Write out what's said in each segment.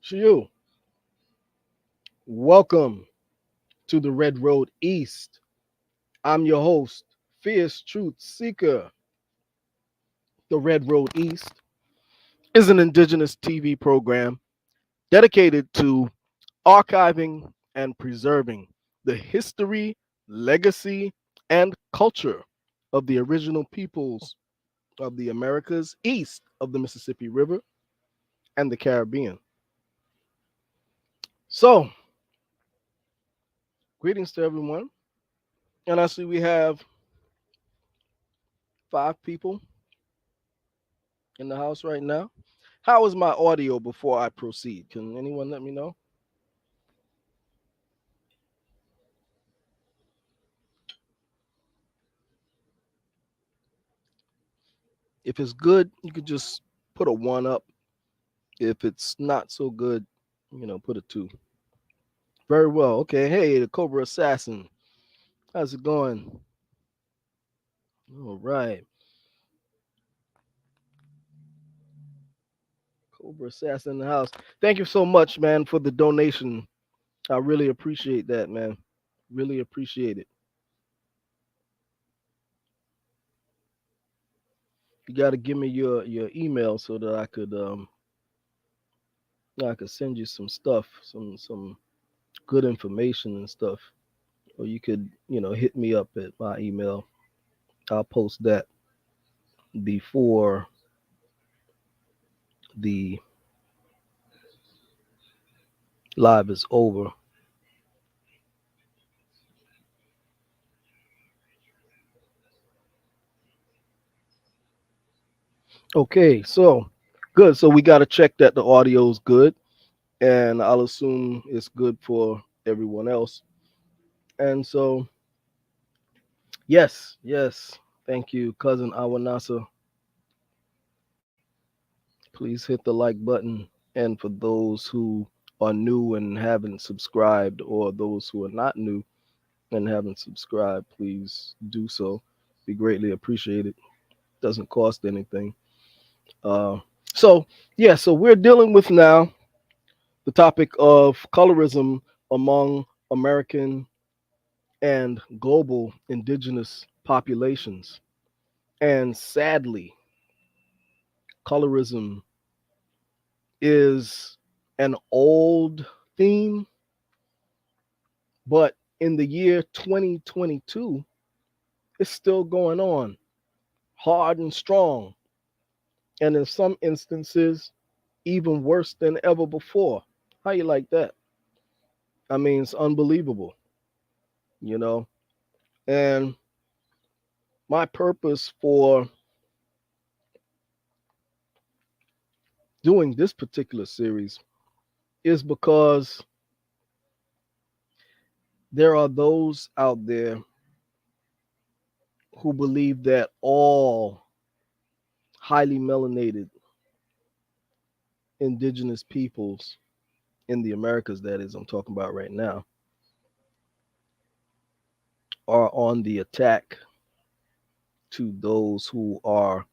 to you. Welcome to the Red Road East. I'm your host, Fierce Truth Seeker. The Red Road East is an Indigenous TV program dedicated to archiving and preserving the history, legacy, and culture of the original peoples of the Americas east of the Mississippi River and the Caribbean. So, greetings to everyone. And I see we have 5 people in the house right now. How is my audio before I proceed? Can anyone let me know? If it's good, you could just put a 1 up. If it's not so good, put a 2. Very well. Okay. Hey, the Cobra Assassin. How's it going? All right. Cobra Assassin in the house. Thank you so much, man, for the donation. I really appreciate that, man. Really appreciate it. You got to give me your email so that I could send you some stuff, some good information and stuff. Or you could, hit me up at my email. I'll post that before the live is over. Okay, so good. So we got to check that the audio is good, and I'll assume it's good for everyone else. And so, yes, yes, thank you, cousin Awanasa. Please hit the like button. And for those who are new and haven't subscribed, or those who are not new and haven't subscribed, please do so. Be greatly appreciated. Doesn't cost anything. Uh, so yeah, so we're dealing with now the topic of colorism among American and global indigenous populations. And sadly, colorism is an old theme, but in the year 2022, it's still going on hard and strong, and in some instances, even worse than ever before. How you like that? I mean, it's unbelievable, you know. And my purpose for doing this particular series is because there are those out there who believe that all highly melanated indigenous peoples in the Americas, that is, I'm talking about right now, are on the attack to those who are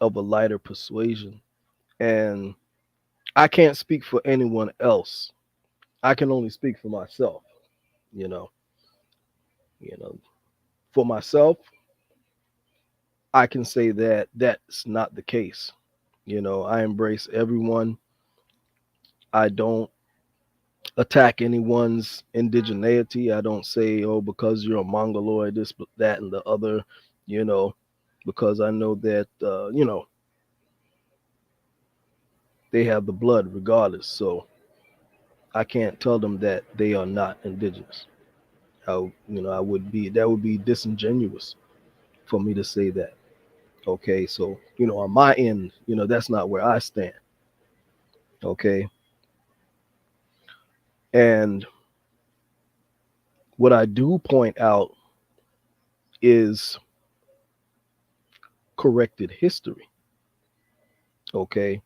of a lighter persuasion. And I can't speak for anyone else. I can only speak for myself, you know. You know, for myself, I can say that that's not the case. I embrace everyone. I don't attack anyone's indigeneity. I don't say, oh, because you're a mongoloid, this, that, and the other, you know, because I know that, they have the blood regardless. So I can't tell them that they are not indigenous. I would be, that would be disingenuous for me to say that. Okay. So, on my end, that's not where I stand. Okay. And what I do point out is corrected history. Okay.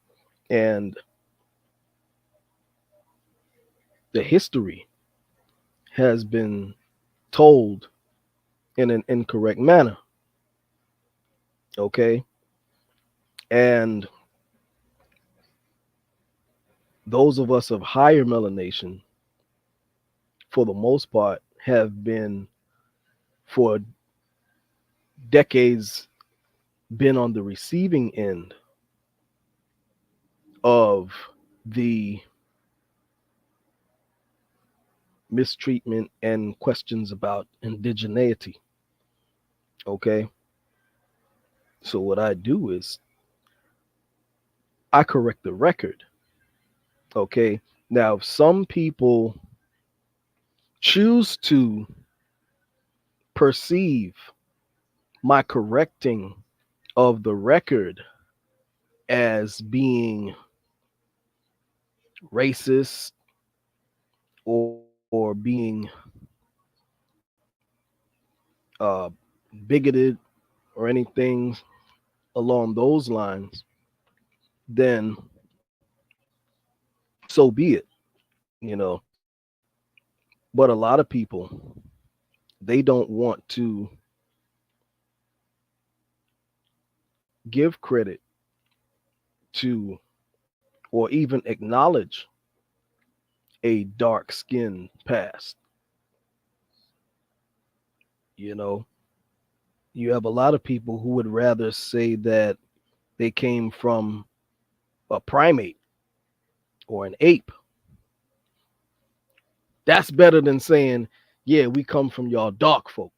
And the history has been told in an incorrect manner. Okay. And those of us of higher melanation, for the most part, have been for decades been on the receiving end of the mistreatment and questions about indigeneity. Okay. So what I do is I correct the record. Okay. Now, if some people choose to perceive my correcting of the record as being racist or being uh, bigoted or anything along those lines, then so be it, you know. But a lot of people, they don't want to give credit to or even acknowledge a dark skinned past. You know, you have a lot of people who would rather say that they came from a primate or an ape. That's better than saying, yeah, we come from y'all dark folk.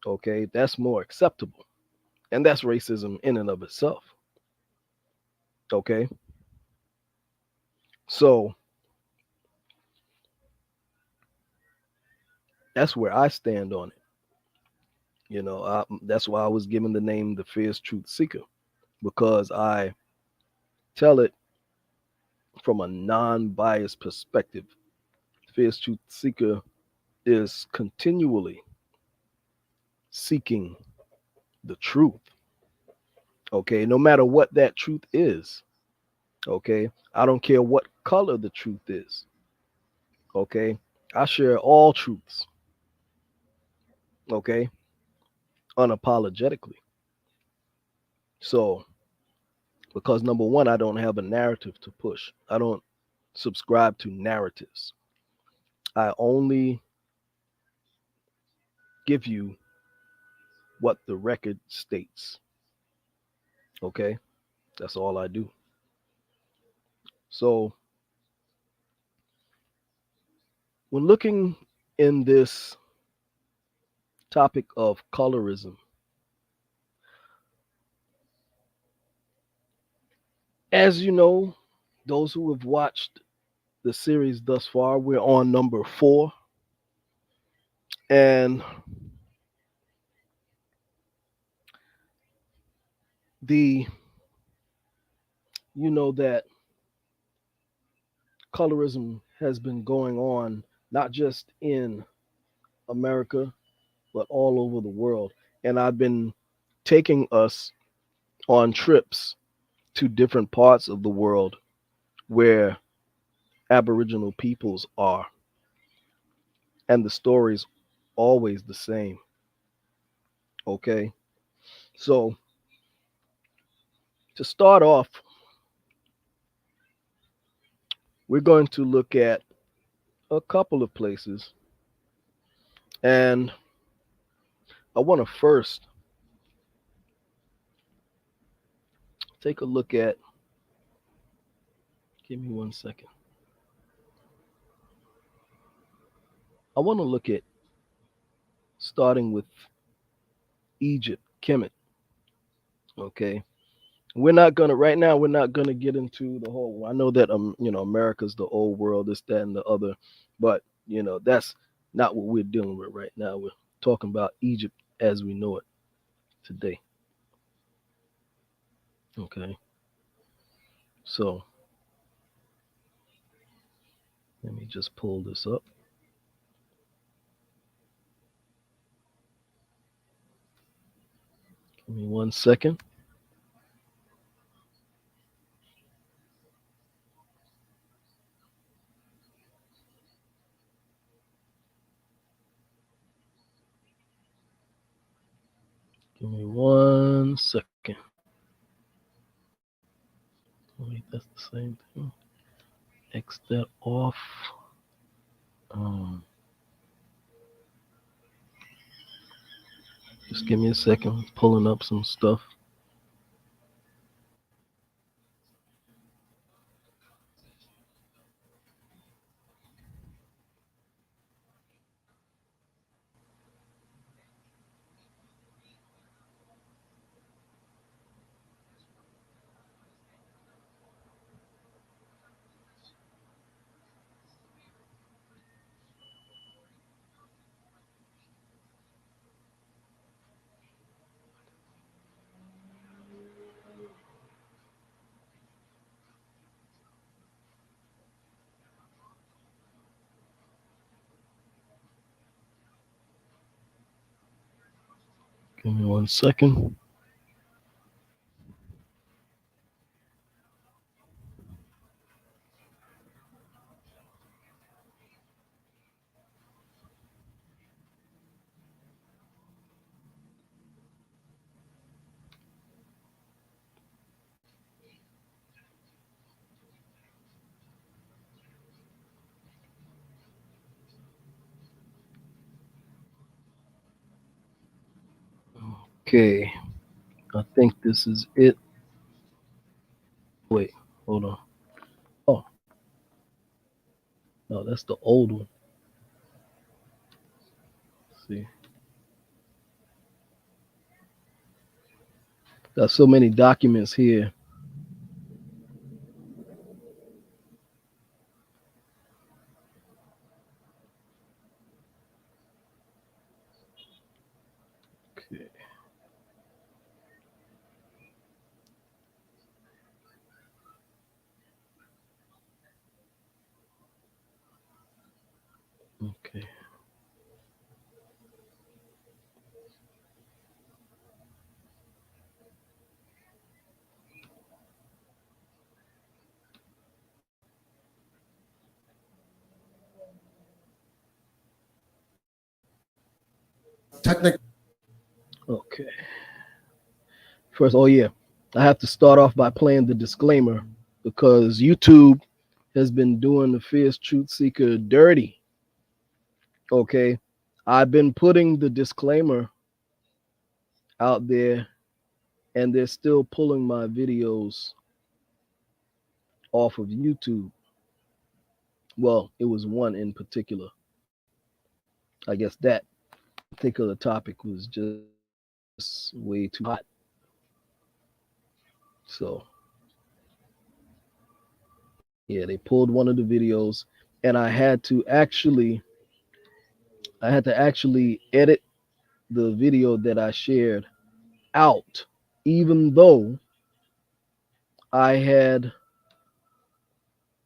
Okay, that's more acceptable. And that's racism in and of itself. Okay, so that's where I stand on it. That's why I was given the name the Fierce Truth Seeker, because I tell it from a non biased perspective. Fierce Truth Seeker is continually seeking the truth. Okay, no matter what that truth is. Okay, I don't care what color the truth is. Okay, I share all truths. Okay, unapologetically. So, because number one, I don't have a narrative to push, I don't subscribe to narratives. I only give you what the record states. Okay, that's all I do. So, when looking in this topic of colorism, as you know, those who have watched the series thus far, we're on number 4. And the you know that colorism has been going on not just in America, but all over the world. And I've been taking us on trips to different parts of the world where Aboriginal peoples are. And the story's always the same. Okay. So to start off, we're going to look at a couple of places. And I want to first take a look at, give me 1 second. I want to look at starting with Egypt, Kemet. Okay. We're not gonna right now. We're not gonna get into the whole. I know that America's the old world, this, that, and the other, but that's not what we're dealing with right now. We're talking about Egypt as we know it today. Okay, so let me just pull this up. Give me 1 second. Give me 1 second. Wait, that's the same thing. X that off. Um, just give me a second. Pulling up some stuff. Give me 1 second. Okay, I think this is it. Wait, hold on. Oh, no, that's the old one. Let's see, got so many documents here. Okay, okay. Technic. Okay. First, oh yeah, I have to start off by playing the disclaimer because YouTube has been doing the Fierce Truth Seeker dirty. Okay, I've been putting the disclaimer out there, and they're still pulling my videos off of YouTube. Well, it was one in particular. I guess that particular topic was just way too hot. So yeah, they pulled one of the videos, and I had to actually edit the video that I shared out, even though I had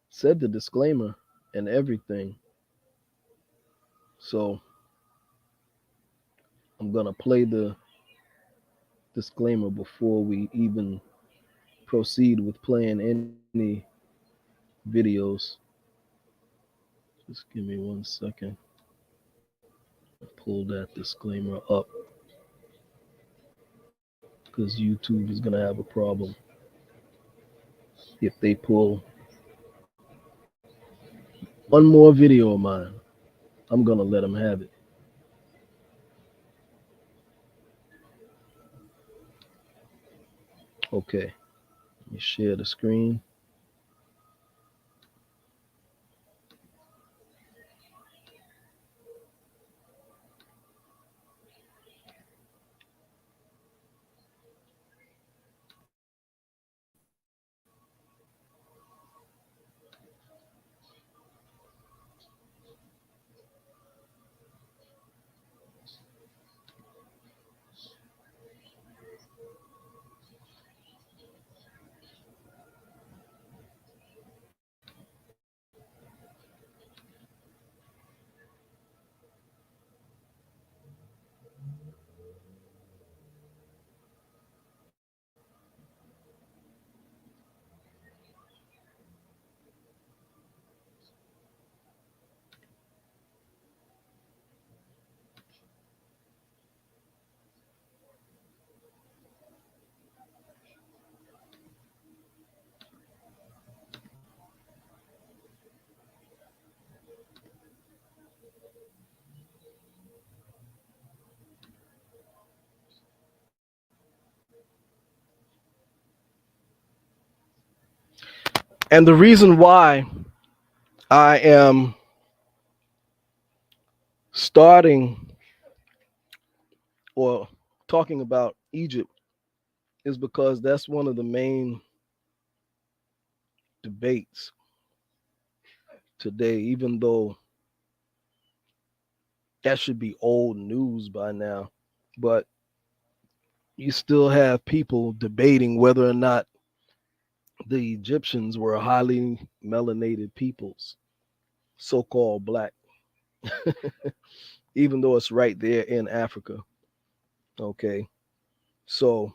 said the disclaimer and everything. So I'm gonna play the disclaimer before we even proceed with playing any videos. Just give me 1 second. Pull that disclaimer up because YouTube is gonna have a problem if they pull one more video of mine. I'm gonna let them have it. Okay, let me share the screen. And the reason why I am starting or talking about Egypt is because that's one of the main debates today, even though that should be old news by now. But you still have people debating whether or not the Egyptians were highly melanated peoples, so called black, even though it's right there in Africa. Okay. So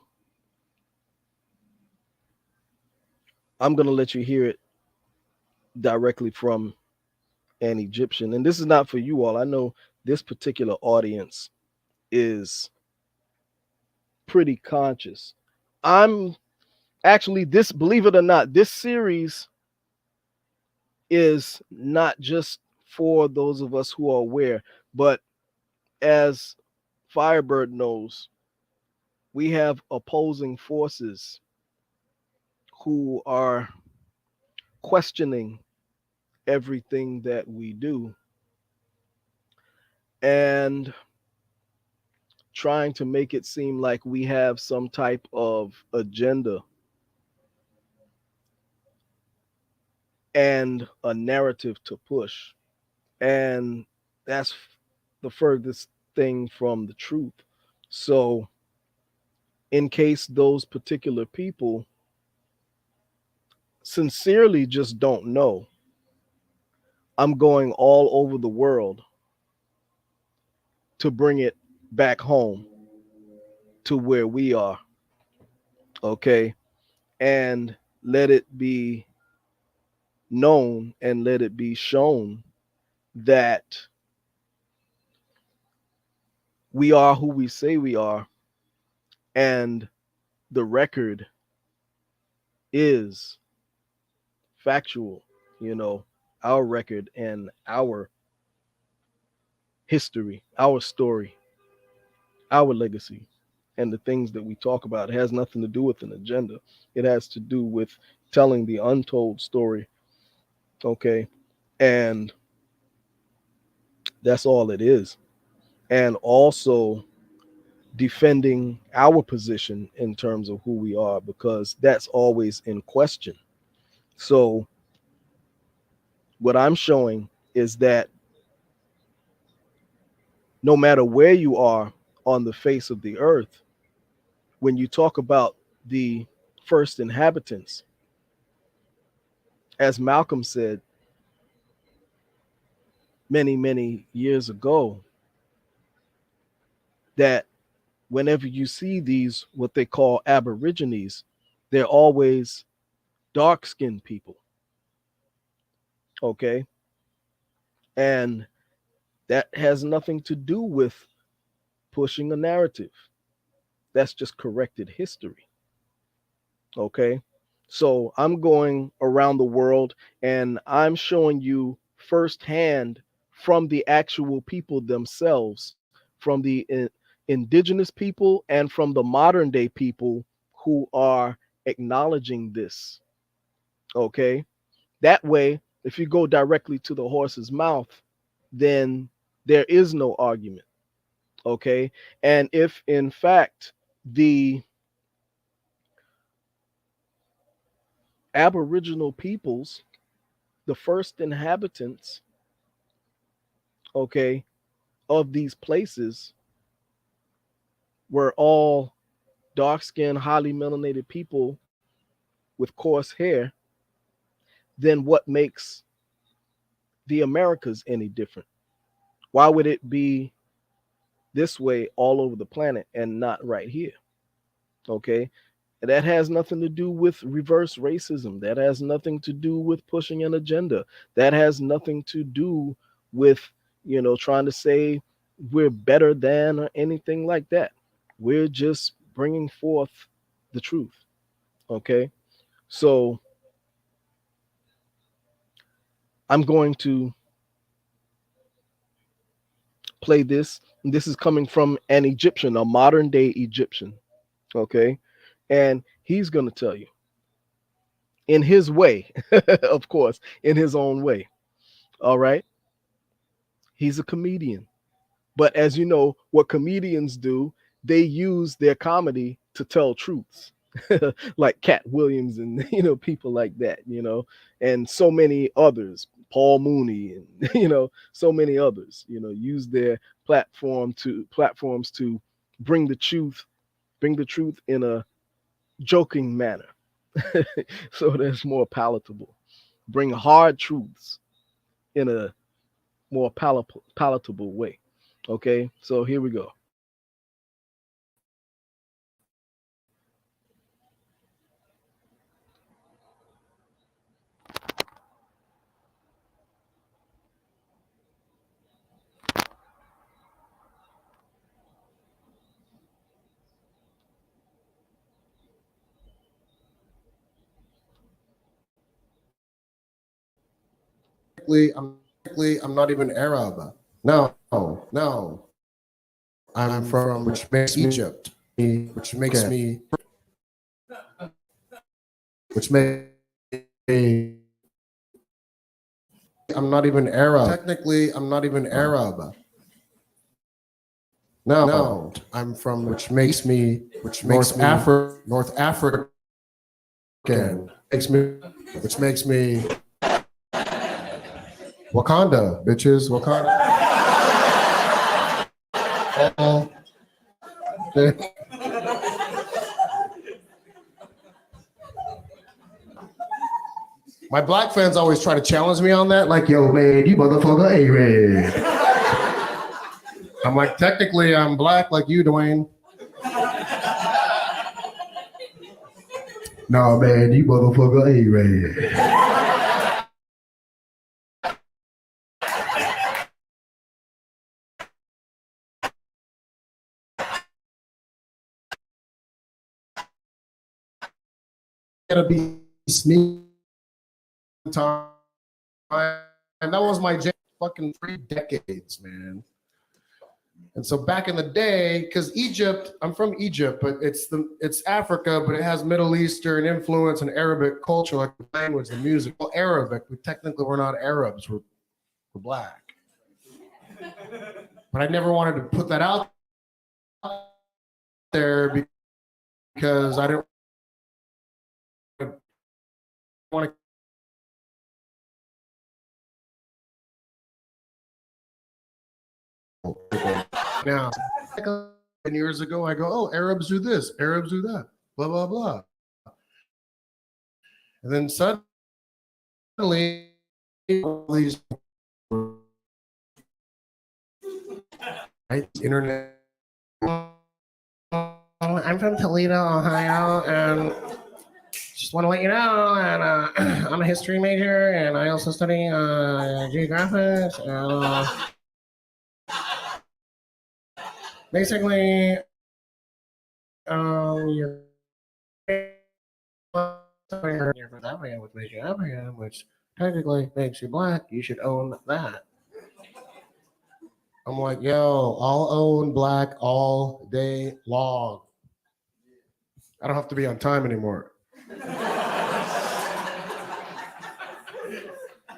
I'm going to let you hear it directly from an Egyptian. And this is not for you all. I know this particular audience is pretty conscious. I'm actually, this, believe it or not, this series is not just for those of us who are aware, but as Firebird knows, we have opposing forces who are questioning everything that we do and trying to make it seem like we have some type of agenda and a narrative to push. And that's the furthest thing from the truth. So, in case those particular people sincerely just don't know, I'm going all over the world to bring it back home to where we are, okay? And let it be known and let it be shown that we are who we say we are, and the record is factual, you know, our record and our history, our story, our legacy, and the things that we talk about. It has nothing to do with an agenda. It has to do with telling the untold story, okay? And that's all it is. And also defending our position in terms of who we are, because that's always in question. So, what I'm showing is that no matter where you are on the face of the earth, when you talk about the first inhabitants, as Malcolm said many, many years ago, that whenever you see these, what they call Aborigines, they're always dark skinned people. Okay. And that has nothing to do with pushing a narrative. That's just corrected history. Okay. So I'm going around the world and I'm showing you firsthand from the actual people themselves, from the indigenous people and from the modern day people who are acknowledging this. Okay. That way, if you go directly to the horse's mouth, then there is no argument. Okay. And if in fact the Aboriginal peoples, the first inhabitants, okay, of these places were all dark skinned, highly melanated people with coarse hair, then what makes the Americas any different? Why would it be this way all over the planet and not right here? Okay. That has nothing to do with reverse racism. That has nothing to do with pushing an agenda. That has nothing to do with, trying to say we're better than or anything like that. We're just bringing forth the truth. Okay. So I'm going to play this. This is coming from an Egyptian, a modern day Egyptian. Okay. And he's going to tell you in his way, of course, in his own way. All right. He's a comedian. But as you know, what comedians do, they use their comedy to tell truths. Like Cat Williams and people like that, and so many others, Paul Mooney and so many others, use their platforms to bring the truth, bring the truth in a joking manner. So that's more palatable. Bring hard truths in a more palatable way. Okay, so here we go. I'm not even Arab. No, no. I'm from which makes Egypt, which makes me, which makes me. I'm not even Arab. Technically, I'm not even Arab. No, I'm from which makes me North African, which makes me Wakanda, bitches, Wakanda. Oh, my black fans always try to challenge me on that, like, yo, man, you motherfucker A-Red. I'm like, technically, I'm black like you, Dwayne. No, man, you motherfucker A-Red. Gotta be sneaky time. And that was my jam fucking 3 decades, man. And so back in the day, because Egypt, I'm from Egypt, but it's Africa, but it has Middle Eastern influence and Arabic culture, like the language, the music. Well, Arabic, we technically we're not Arabs, we're black. But I never wanted to put that out there because I didn't want to. Now, 10 years ago, I go, oh, Arabs do this, Arabs do that, blah blah blah, and then suddenly, all these right, internet. I'm from Toledo, Ohio, and just want to let you know that I'm a history major, and I also study geographics. And, basically, you're from Africa, which makes you African, which technically makes you black. You should own that. I'm like, yo, I'll own black all day long. I don't have to be on time anymore.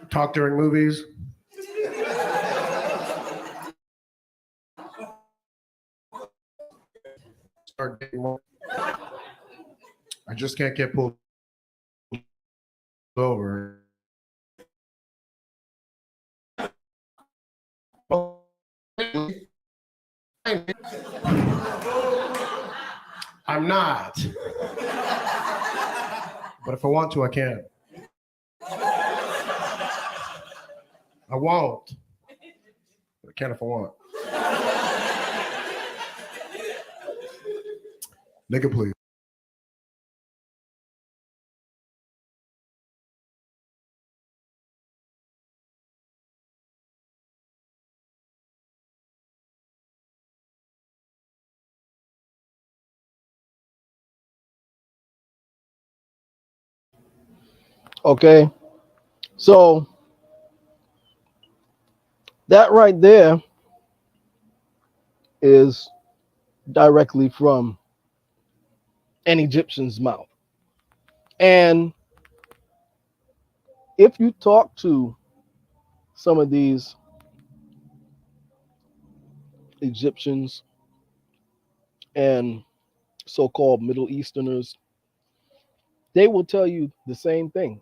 Talk during movies. Start getting more. I just can't get pulled over. I'm not. But if I want to, I can. I won't. But I can if I want. Nigga, please. Okay, so that right there is directly from an Egyptian's mouth. And If you talk to some of these Egyptians and so-called Middle Easterners, they will tell you the same thing.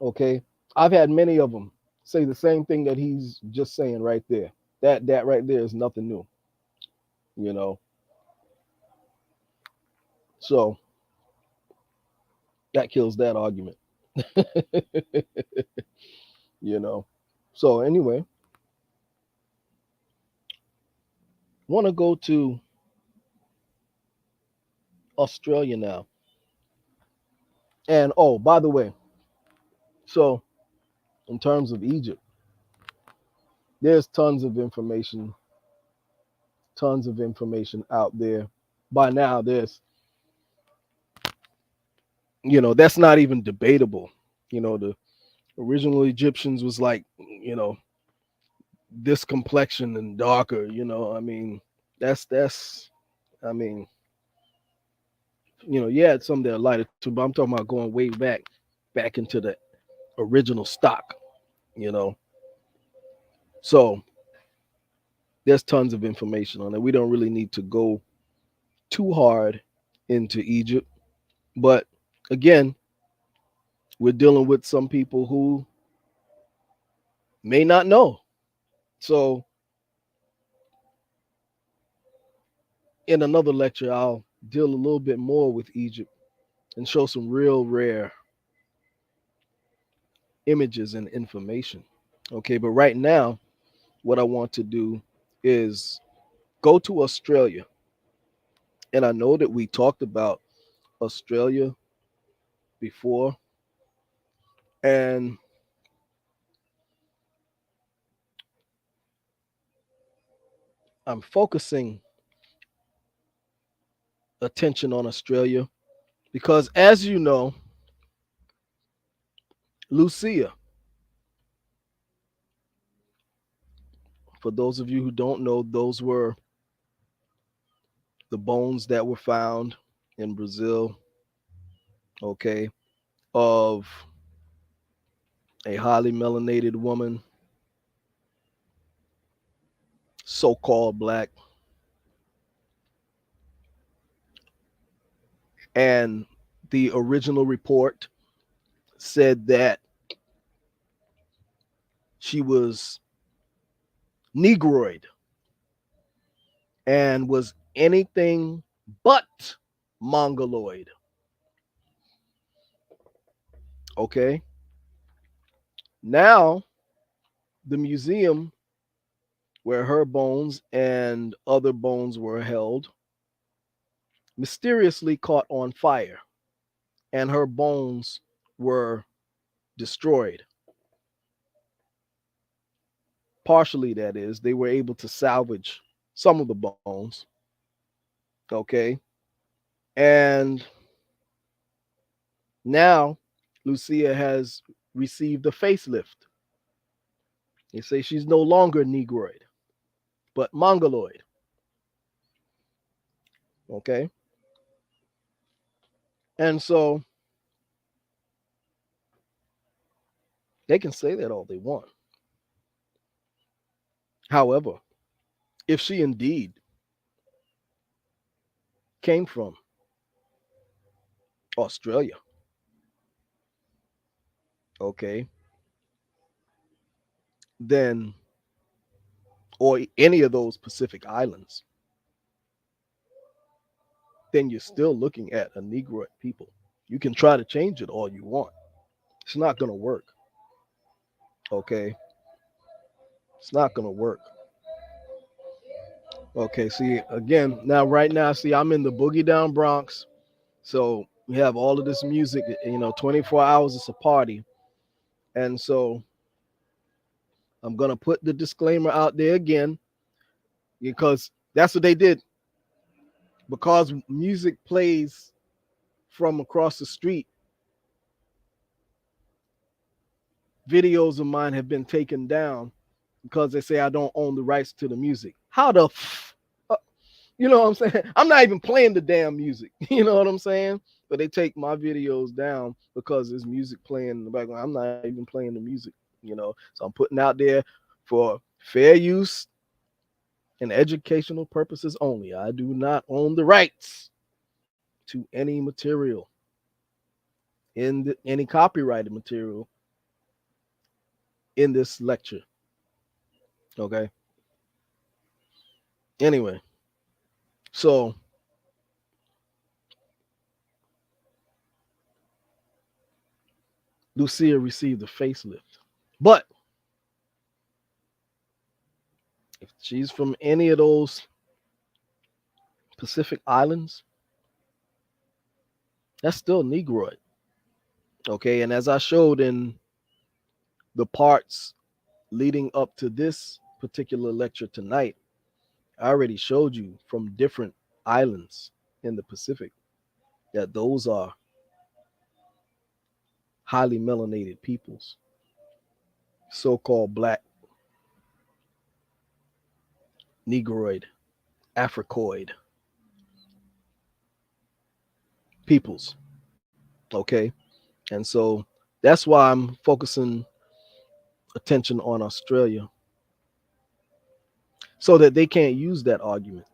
Okay, I've had many of them say the same thing that he's just saying right there. That right there is nothing new, you know. So that kills that argument, you know. So anyway, want to go to Australia now. And oh, by the way, so in terms of Egypt, there's tons of information out there. By now, there's, that's not even debatable. The original Egyptians was like, this complexion and darker. I mean, that's. I mean, you had some that are lighter too, but I'm talking about going way back into the original stock. You know, so there's tons of information on it. We don't really need to go too hard into Egypt, but again, we're dealing with some people who may not know. So in another lecture, I'll deal a little bit more with Egypt and show some real rare images and information. Okay, but right now, what I want to do is go to Australia. And I know that we talked about Australia before, and I'm focusing attention on Australia because, as you know, Lucia, for those of you who don't know, those were the bones that were found in Brazil, okay, of a highly melanated woman, so called black. And the original report said that she was Negroid and was anything but Mongoloid. Okay. Now, the museum where her bones and other bones were held mysteriously caught on fire and her bones were destroyed. Partially, that is, they were able to salvage some of the bones. Okay. And now Lucia has received a facelift. They say she's no longer Negroid, but Mongoloid. Okay. And so they can say that all they want. However, if she indeed came from Australia, okay, then, or any of those Pacific islands, then you're still looking at a Negroid people. You can try to change it all you want. It's not going to work. Okay. It's not going to work. Okay. See, again, now, right now, see, I'm in the Boogie Down Bronx. So we have all of this music, 24 hours is a party. And so I'm going to put the disclaimer out there again because that's what they did. Because music plays from across the street, videos of mine have been taken down because they say I don't own the rights to the music. How uh, you know what I'm saying? I'm not even playing the damn music. You know what I'm saying? But they take my videos down because there's music playing in the background. I'm not even playing the music, So I'm putting out there for fair use and educational purposes only. I do not own the rights to any material any copyrighted material in this lecture. Okay. Anyway, so Lucia received a facelift. But if she's from any of those Pacific Islands, that's still Negroid. Okay. And as I showed in the parts leading up to this particular lecture tonight, I already showed you from different islands in the Pacific that those are highly melanated peoples, so called black, Negroid, Africoid peoples. Okay. And so that's why I'm focusing attention on Australia so that they can't use that argument.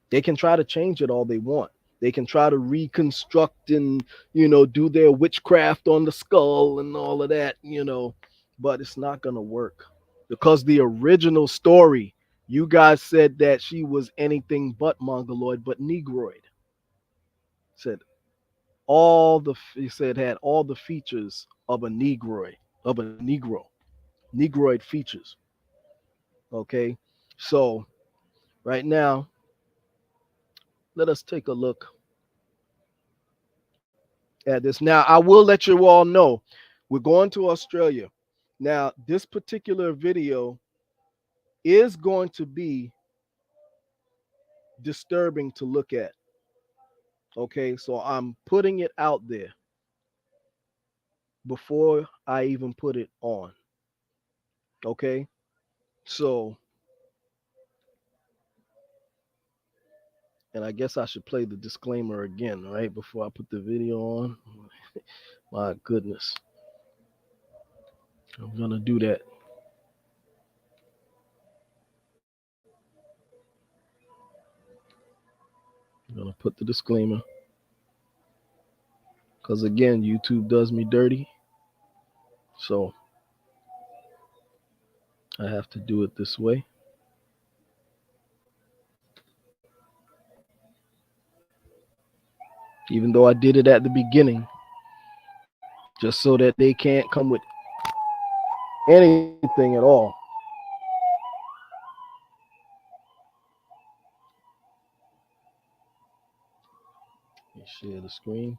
They can try to change it all they want. They can try to reconstruct and, do their witchcraft on the skull and all of that, but it's not going to work because the original story, you guys said that she was anything but Mongoloid, but Negroid. Said he said had all the features of a Negroid, of a Negroid features. Okay. So right now, let us take a look at this. Now, I will let you all know we're going to Australia. Now, this particular video is going to be disturbing to look at. Okay, so I'm putting it out there before I even put it on. Okay, so, and I guess I should play the disclaimer again, right, before I put the video on. My goodness, I'm gonna do that. I'm gonna put the disclaimer because again, YouTube does me dirty, so I have to do it this way. Even though I did it at the beginning, just so that they can't come with anything at all. Let me share the screen.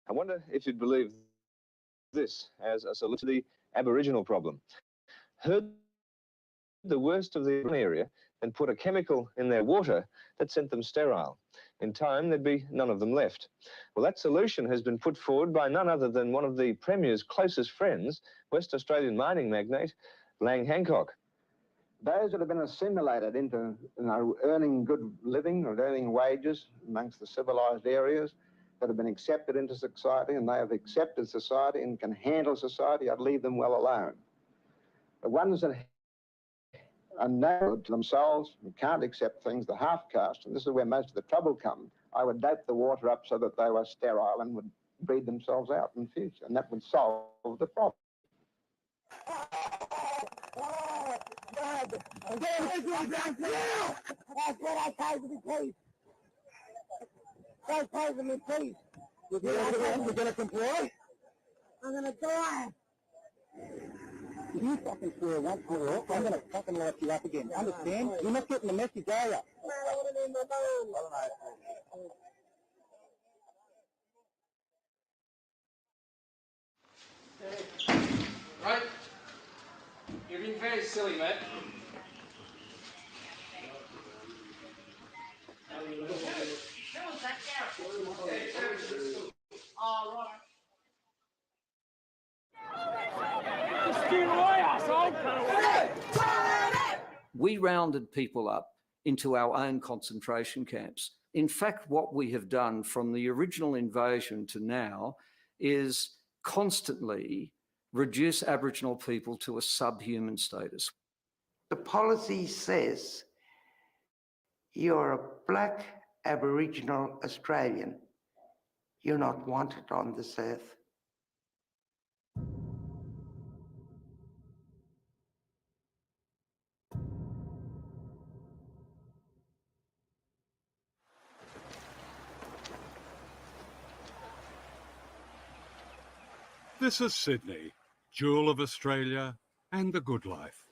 I wonder if you'd believe this as a solution to the Aboriginal problem. Heard the worst of the area and put a chemical in their water that sent them sterile. In time, there'd be none of them left. Well, that solution has been put forward by none other than one of the Premier's closest friends, West Australian mining magnate, Lang Hancock. Those that have been assimilated into earning good living or earning wages amongst the civilised areas, that have been accepted into society, and they have accepted society and can handle society, I'd leave them well alone. The ones that are known to themselves and can't accept things, the half-caste, and this is where most of the trouble comes, I would dope the water up so that they were sterile and would breed themselves out in the future, and that would solve the problem. That's what I told you to please. Don't pay for me, please. You're gonna comply? I'm gonna die. If you fucking swear once more, I'm gonna fucking light you up again. Understand? You're not getting the message, are you? No, I want to be my mom. Right? You're being very silly, mate. We rounded people up into our own concentration camps. In fact, what we have done from the original invasion to now is constantly reduce Aboriginal people to a subhuman status. The policy says you're a black Aboriginal Australian. You're not wanted on this earth. This is Sydney, jewel of Australia and the good life.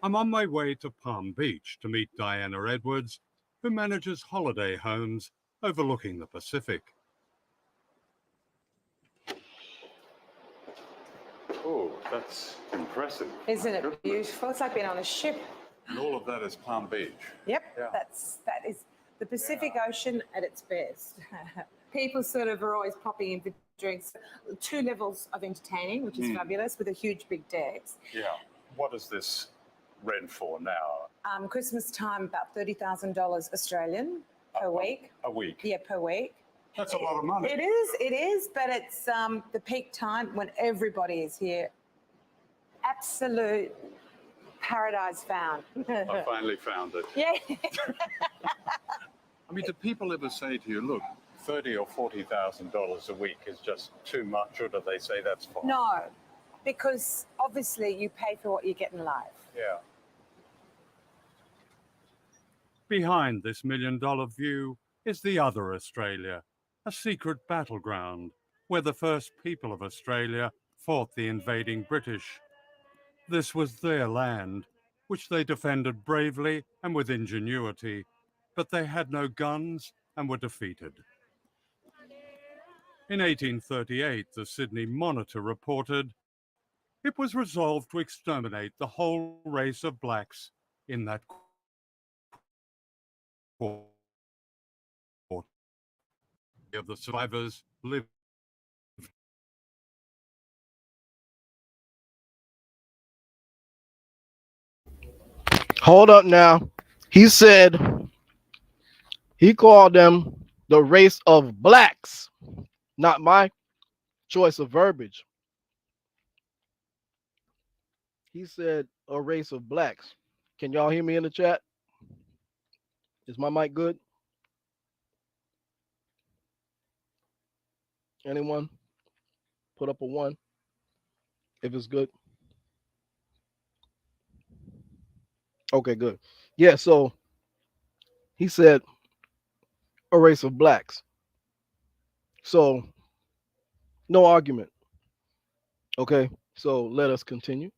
I'm on my way to Palm Beach to meet Diana Edwards, who manages holiday homes overlooking the Pacific. Oh, that's impressive. Isn't it beautiful? It's like being on a ship. And all of that is Palm Beach. Yep, Yeah. that is the Pacific Ocean at its best. People sort of are always popping in for drinks. 2 levels of entertaining, which is fabulous, with a huge big decks. Yeah. What is this rent for now? Christmas time, about $30,000 Australian per week. A week? Yeah, per week. That's a lot of money. It is, but it's the peak time when everybody is here. Absolute paradise found. I finally found it. Yeah. I mean, do people ever say to you, look, $30,000 or $40,000 a week is just too much, or do they say that's fine? No, because obviously you pay for what you get in life. Yeah. Behind this million-dollar view is the other Australia, a secret battleground where the first people of Australia fought the invading British. This was their land, which they defended bravely and with ingenuity, but they had no guns and were defeated. In 1838, the Sydney Monitor reported, it was resolved to exterminate the whole race of blacks in that quarter. Of the survivors lived. Hold up now. He said he called them the race of blacks. Not my choice of verbiage. He said a race of blacks. Can y'all hear me in the chat? Is my mic good? Anyone? Put up a 1 if it's good. Okay, good. Yeah, so he said a race of blacks. So no argument. Okay, so let us continue.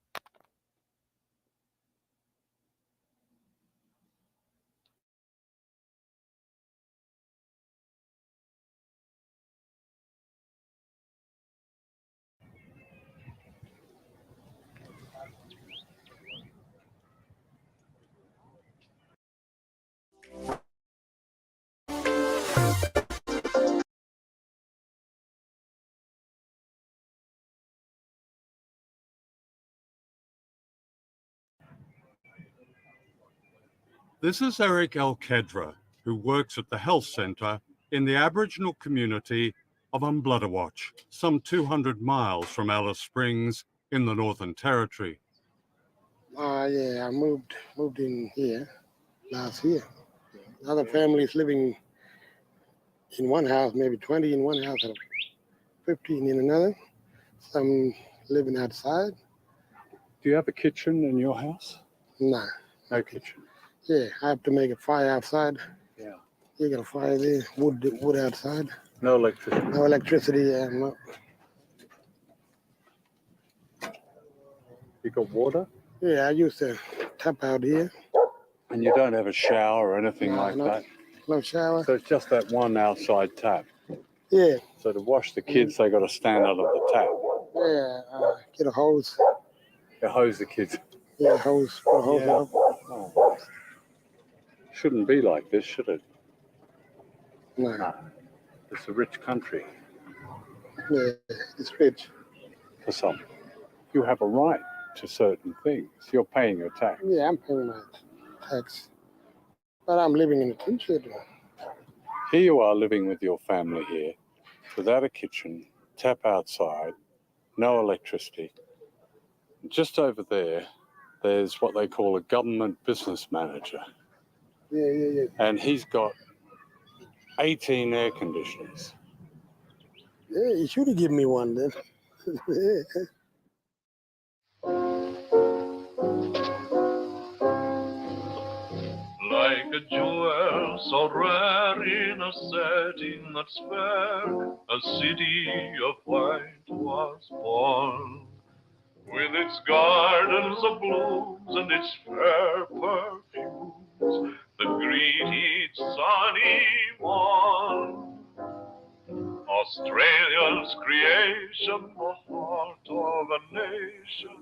This is Eric Al-Kedra, who works at the health centre in the Aboriginal community of Umbludawatch, some 200 miles from Alice Springs in the Northern Territory. Yeah, I moved in here last year. Other families living in one house, maybe 20 in one house, and 15 in another. Some living outside. Do you have a kitchen in your house? Nah. No kitchen. Yeah, I have to make a fire outside. Yeah. You got a fire there, wood outside. No electricity. No electricity, yeah. No. You got water? Yeah, I used to tap out here. And you don't have a shower or anything like that? No shower. So it's just that one outside tap? Yeah. So to wash the kids, they got to stand under the tap? Yeah, get a hose. You hose the kids? Yeah, hose. Put a hose up. Oh. Shouldn't be like this, should it? No. It's a rich country. Yeah, it's rich. For some. You have a right to certain things. You're paying your tax. Yeah, I'm paying my tax. But I'm living in the country. Here you are living with your family here, without a kitchen, tap outside, no electricity. Just over there, there's what they call a government business manager. Yeah. And he's got 18 air conditioners. Yeah, you should have given me one then. Like a jewel so rare in a setting that's fair, a city of white was born. With its gardens of blooms and its fair perfumes that greet each sunny morn. Australia's creation, the heart of a nation.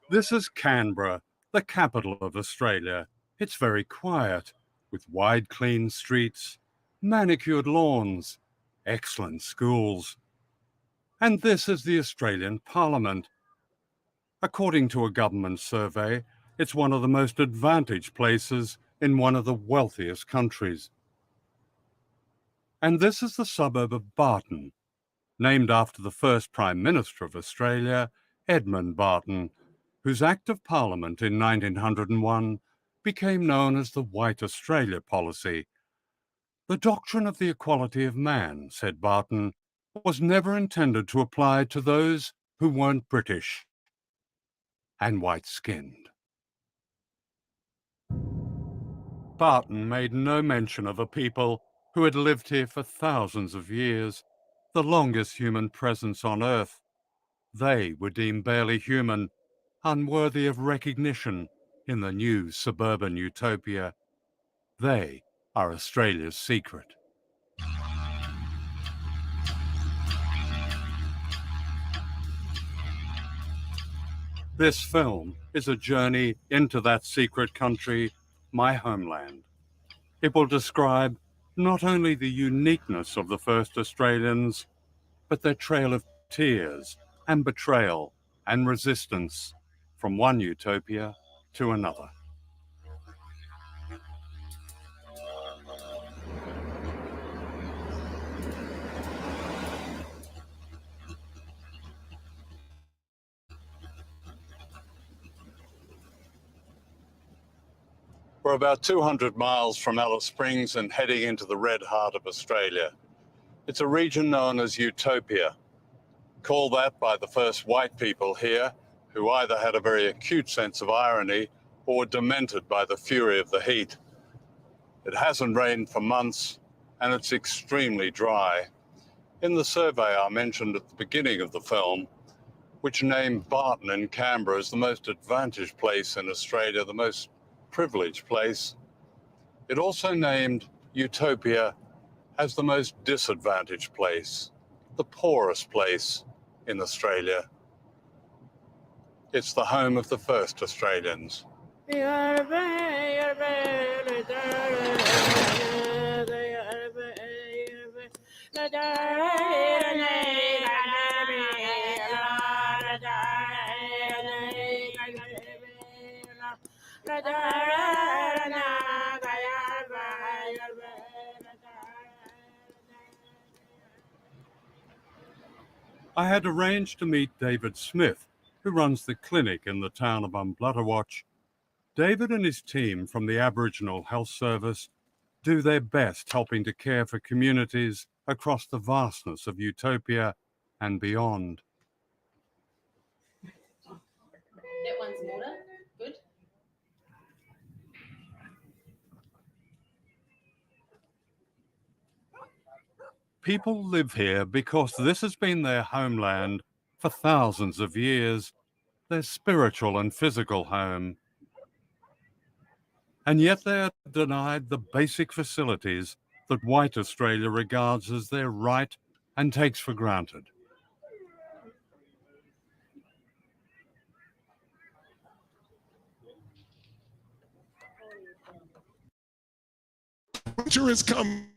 This is Canberra, the capital of Australia. It's very quiet, with wide, clean streets, manicured lawns, excellent schools. And this is the Australian Parliament. According to a government survey, it's one of the most advantaged places in one of the wealthiest countries. And this is the suburb of Barton, named after the first Prime Minister of Australia, Edmund Barton, whose Act of Parliament in 1901 became known as the White Australia policy. The doctrine of the equality of man, said Barton, was never intended to apply to those who weren't British and white-skinned. Barton made no mention of a people who had lived here for thousands of years, the longest human presence on Earth. They were deemed barely human, unworthy of recognition in the new suburban utopia. They are Australia's secret. This film is a journey into that secret country, my homeland. It will describe not only the uniqueness of the first Australians, but their trail of tears and betrayal and resistance from one utopia to another. We're about 200 miles from Alice Springs and heading into the red heart of Australia. It's a region known as Utopia, called that by the first white people here, who either had a very acute sense of irony or were demented by the fury of the heat. It hasn't rained for months, and it's extremely dry. In the survey I mentioned at the beginning of the film, which named Barton in Canberra as the most advantaged place in Australia, the most privileged place, it also named Utopia as the most disadvantaged place, the poorest place in Australia. It's the home of the first Australians. I had arranged to meet David Smith, who runs the clinic in the town of Umblutterwatch. David and his team from the Aboriginal Health Service do their best helping to care for communities across the vastness of Utopia and beyond. That one's water. Good. People live here because this has been their homeland for thousands of years, their spiritual and physical home. And yet they are denied the basic facilities that white Australia regards as their right and takes for granted. Winter is coming.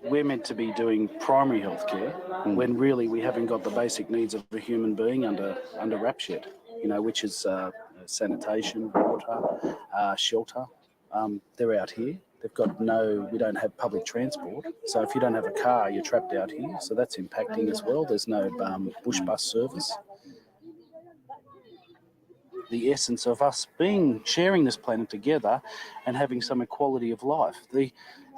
We're meant to be doing primary health care when really we haven't got the basic needs of a human being under wraps yet, which is sanitation, water, shelter. They're out here. We don't have public transport. So if you don't have a car, you're trapped out here. So that's impacting as well. There's no bush bus service. The essence of us sharing this planet together and having some equality of life.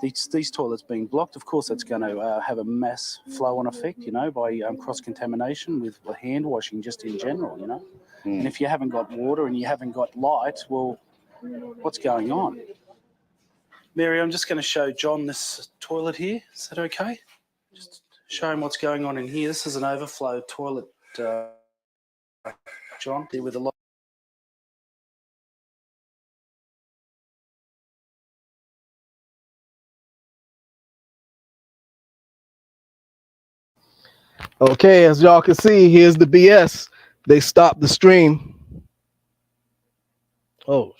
These toilets being blocked, of course, that's going to have a mass flow-on effect, by cross-contamination with hand washing just in general, And if you haven't got water and you haven't got light, well, what's going on? Mary, I'm just going to show John this toilet here. Is that okay? Just show him what's going on in here. This is an overflow toilet, John, here with a lot. Okay, as y'all can see, here's the BS. They stopped the stream. Oh,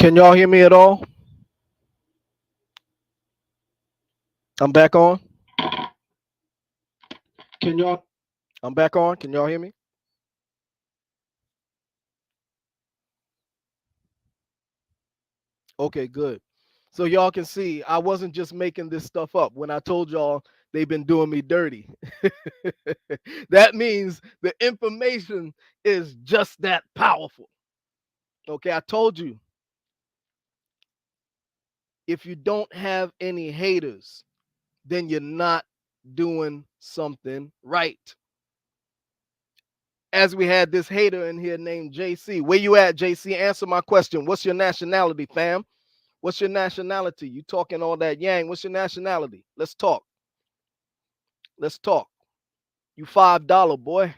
can y'all hear me at all? I'm back on. I'm back on. Can y'all hear me? Okay, good. So y'all can see I wasn't just making this stuff up when I told y'all they've been doing me dirty. That means the information is just that powerful. Okay, I told you, if you don't have any haters, then you're not doing something right. As we had this hater in here named JC. Where you at, JC? Answer my question. What's your nationality, fam? What's your nationality? You talking all that yang. What's your nationality? Let's talk. Let's talk. You $5 boy.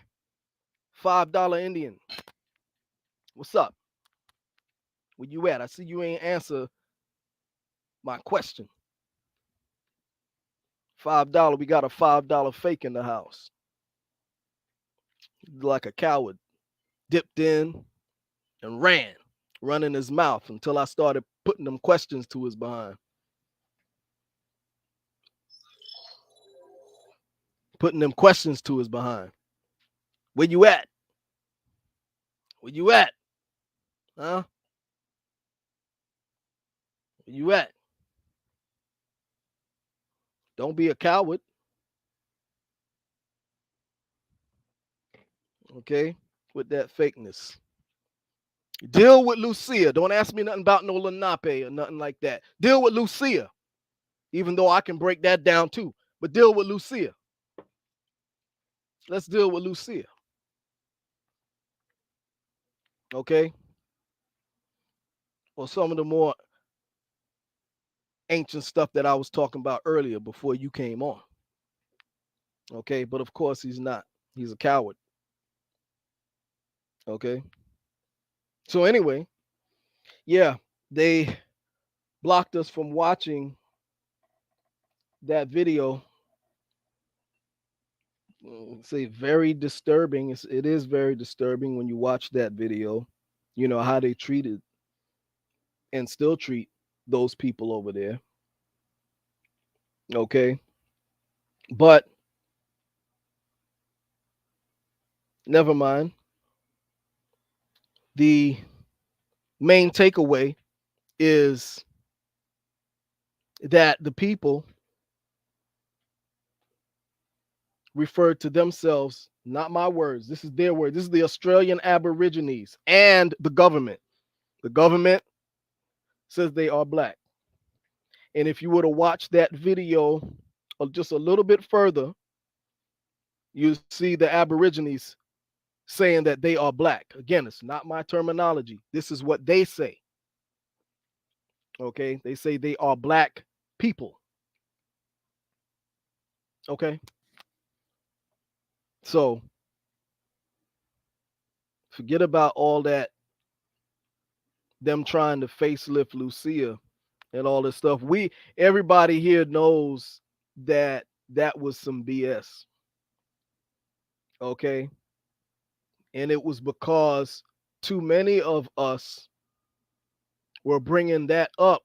$5 Indian. What's up? Where you at? I see you ain't answer my question. $5. We got a $5 fake in the house. Like a coward. Dipped in and ran. Running his mouth until I started putting them questions to his behind. Putting them questions to his behind. Where you at? Where you at? Huh? Where you at? Don't be a coward. Okay? With that fakeness. Deal with Lucia. Don't ask me nothing about no Lenape or nothing like that. Deal with Lucia. Even though I can break that down too. But deal with Lucia. Let's deal with Lucia. Okay? Or some of the more ancient stuff that I was talking about earlier before you came on. Okay? But of course he's not. He's a coward. Okay? So anyway, yeah, they blocked us from watching that video. Say very disturbing. It is very disturbing when you watch that video. You know how they treated and still treat those people over there. Okay, but never mind. The main takeaway is that the people referred to themselves, not my words, this is their word. This is the Australian Aborigines and the government. The government says they are black. And if you were to watch that video just a little bit further, you see the Aborigines saying that they are black. Again, it's not my terminology. This is what they say. Okay, they say they are black people. Okay, so forget about all that, them trying to facelift Lucia and all this stuff. Everybody here knows that that was some BS. Okay, and it was because too many of us were bringing that up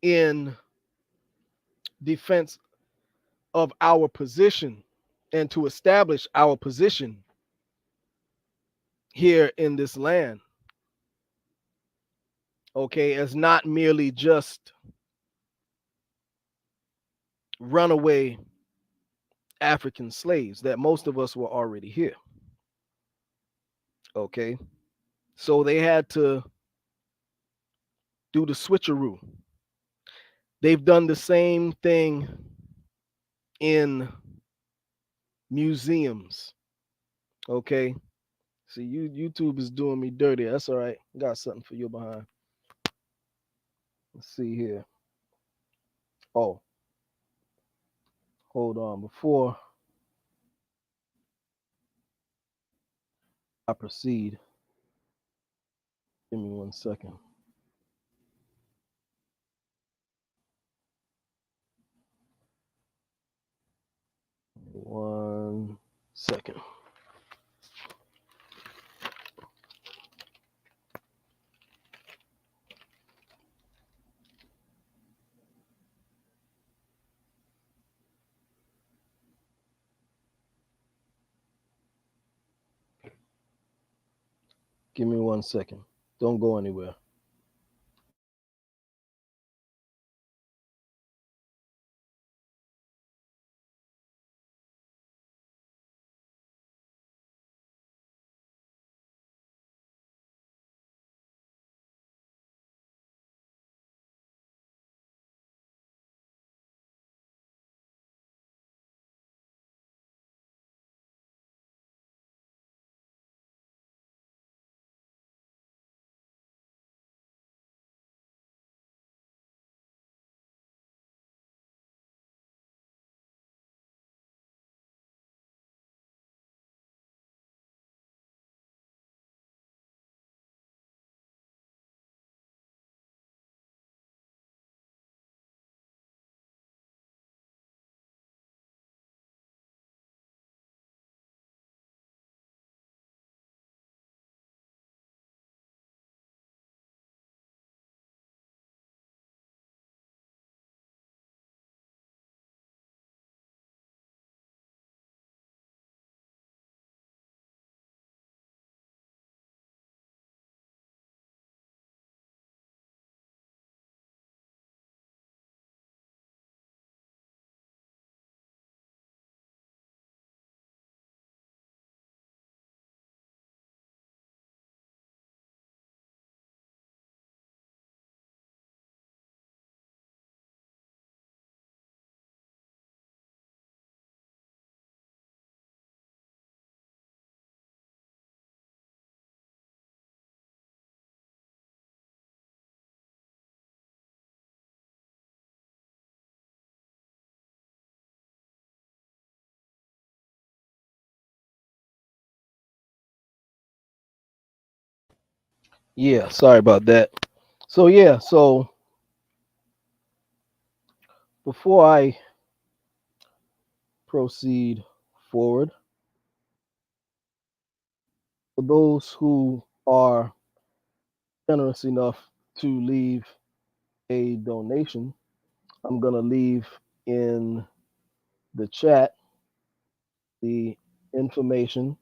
in defense of our position and to establish our position here in this land. Okay, as not merely just runaway African slaves, that most of us were already here. Okay, so they had to do the switcheroo. They've done the same thing in museums. Okay, see, YouTube is doing me dirty. That's all right. Got something for you behind. Let's see here. Oh, hold on. Before I proceed, give me 1 second. One second. Give me 1 second. Don't go anywhere. Yeah, sorry about that. So yeah, so before I proceed forward, for those who are generous enough to leave a donation, I'm gonna leave in the chat the information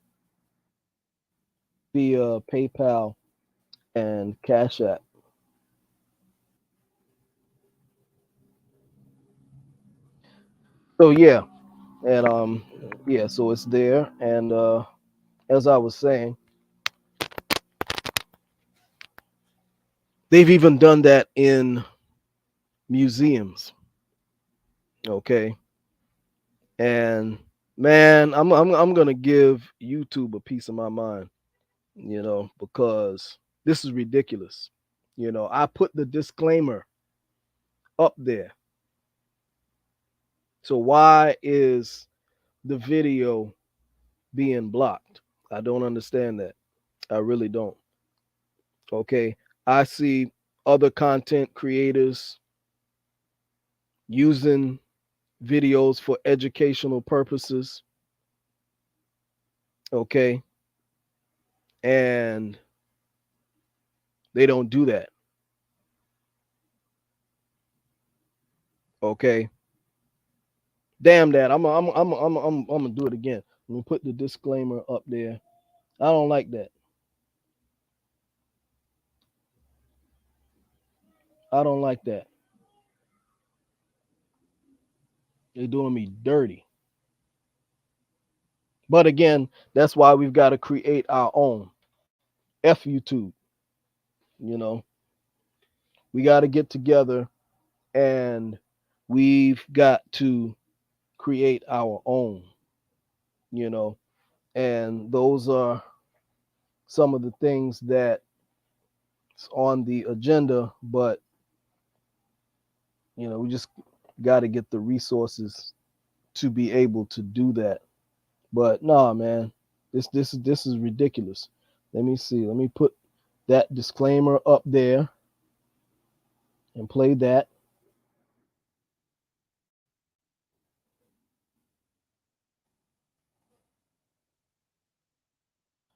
via PayPal and Cash App. So yeah, and yeah, so it's there, and as I was saying, they've even done that in museums. Okay, and man, I'm gonna give YouTube a piece of my mind, because this is ridiculous. I put the disclaimer up there. So why is the video being blocked? I don't understand that. I really don't. Okay. I see other content creators using videos for educational purposes. Okay. And they don't do that. Okay. Damn that. I'm gonna do it again. Let me put the disclaimer up there. I don't like that. I don't like that. They're doing me dirty. But again, that's why we've got to create our own. F YouTube. You know, we got to get together and we've got to create our own, you know, and those are some of the things that's on the agenda, but we just got to get the resources to be able to do that. But nah, man, this is ridiculous. Let me see. Let me put that disclaimer up there and play that.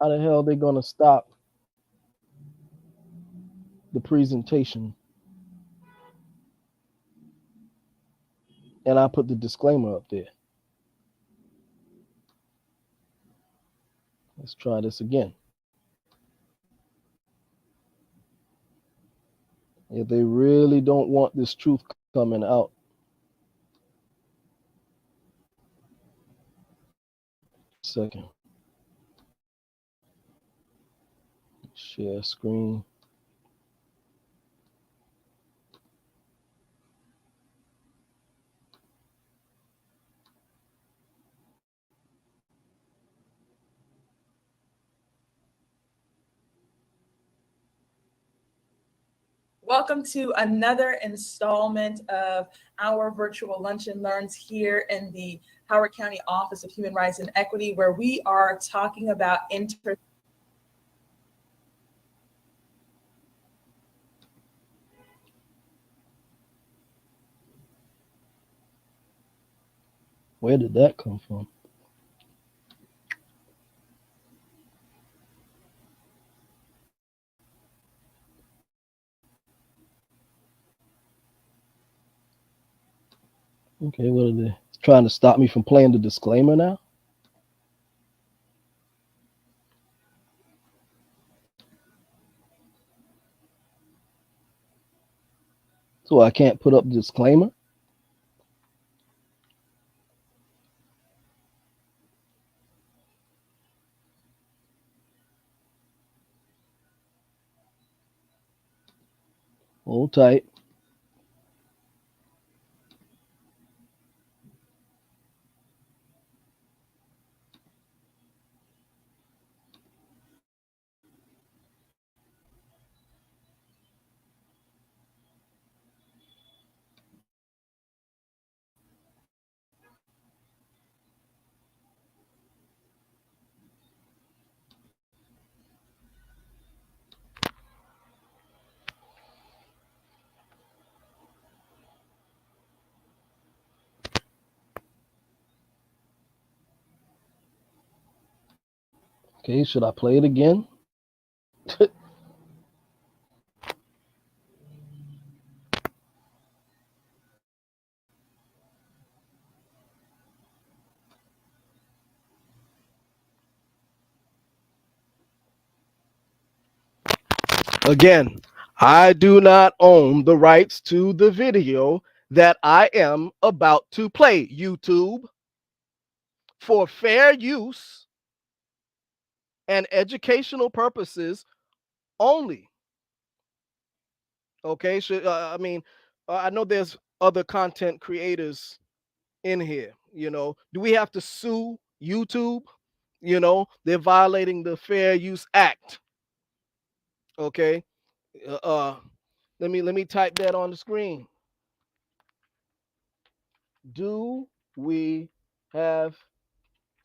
How the hell are they gonna stop the presentation? And I put the disclaimer up there. Let's try this again. If they really don't want this truth coming out, second, share screen. Welcome to another installment of our virtual Lunch and Learns here in the Howard County Office of Human Rights and Equity, where we are talking about Where did that come from? Okay, what are they trying to stop me from playing the disclaimer now? So I can't put up the disclaimer? Hold tight. Okay, should I play it again? Again, I do not own the rights to the video that I am about to play, YouTube, for fair use and educational purposes only. Okay, I know there's other content creators in here. Do we have to sue YouTube? They're violating the Fair Use Act. Okay, let me type that on the screen. Do we have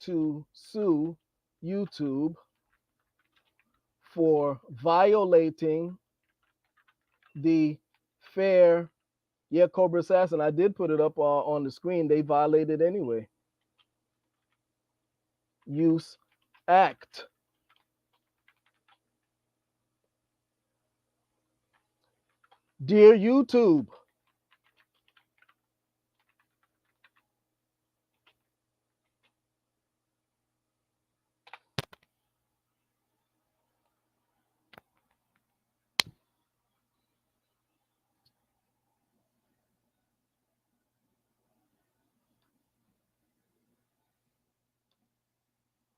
to sue YouTube for violating the fair? Yeah, Cobra Assassin, I did put it up on the screen. They violated anyway. Use Act. Dear YouTube,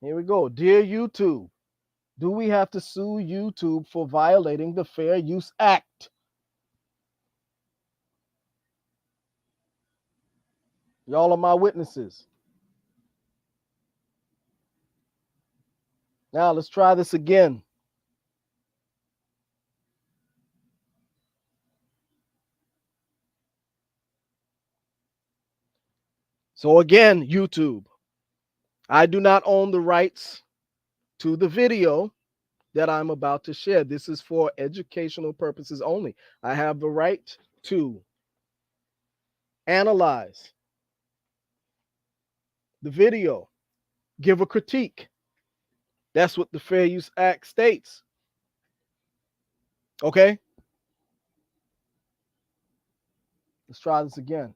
here we go. Dear YouTube, do we have to sue YouTube for violating the Fair Use Act? Y'all are my witnesses. Now let's try this again. So again, YouTube, I do not own the rights to the video that I'm about to share. This is for educational purposes only. I have the right to analyze the video, give a critique. That's what the Fair Use Act states. Okay? Let's try this again.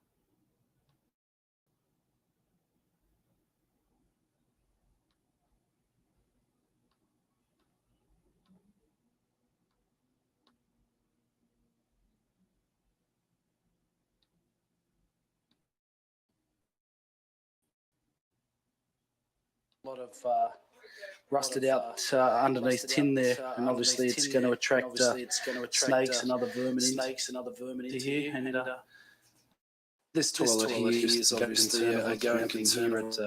A lot of rusted out underneath tin there, and obviously it's going to attract snakes and other vermin into here. And this toilet here is obviously a going concern here at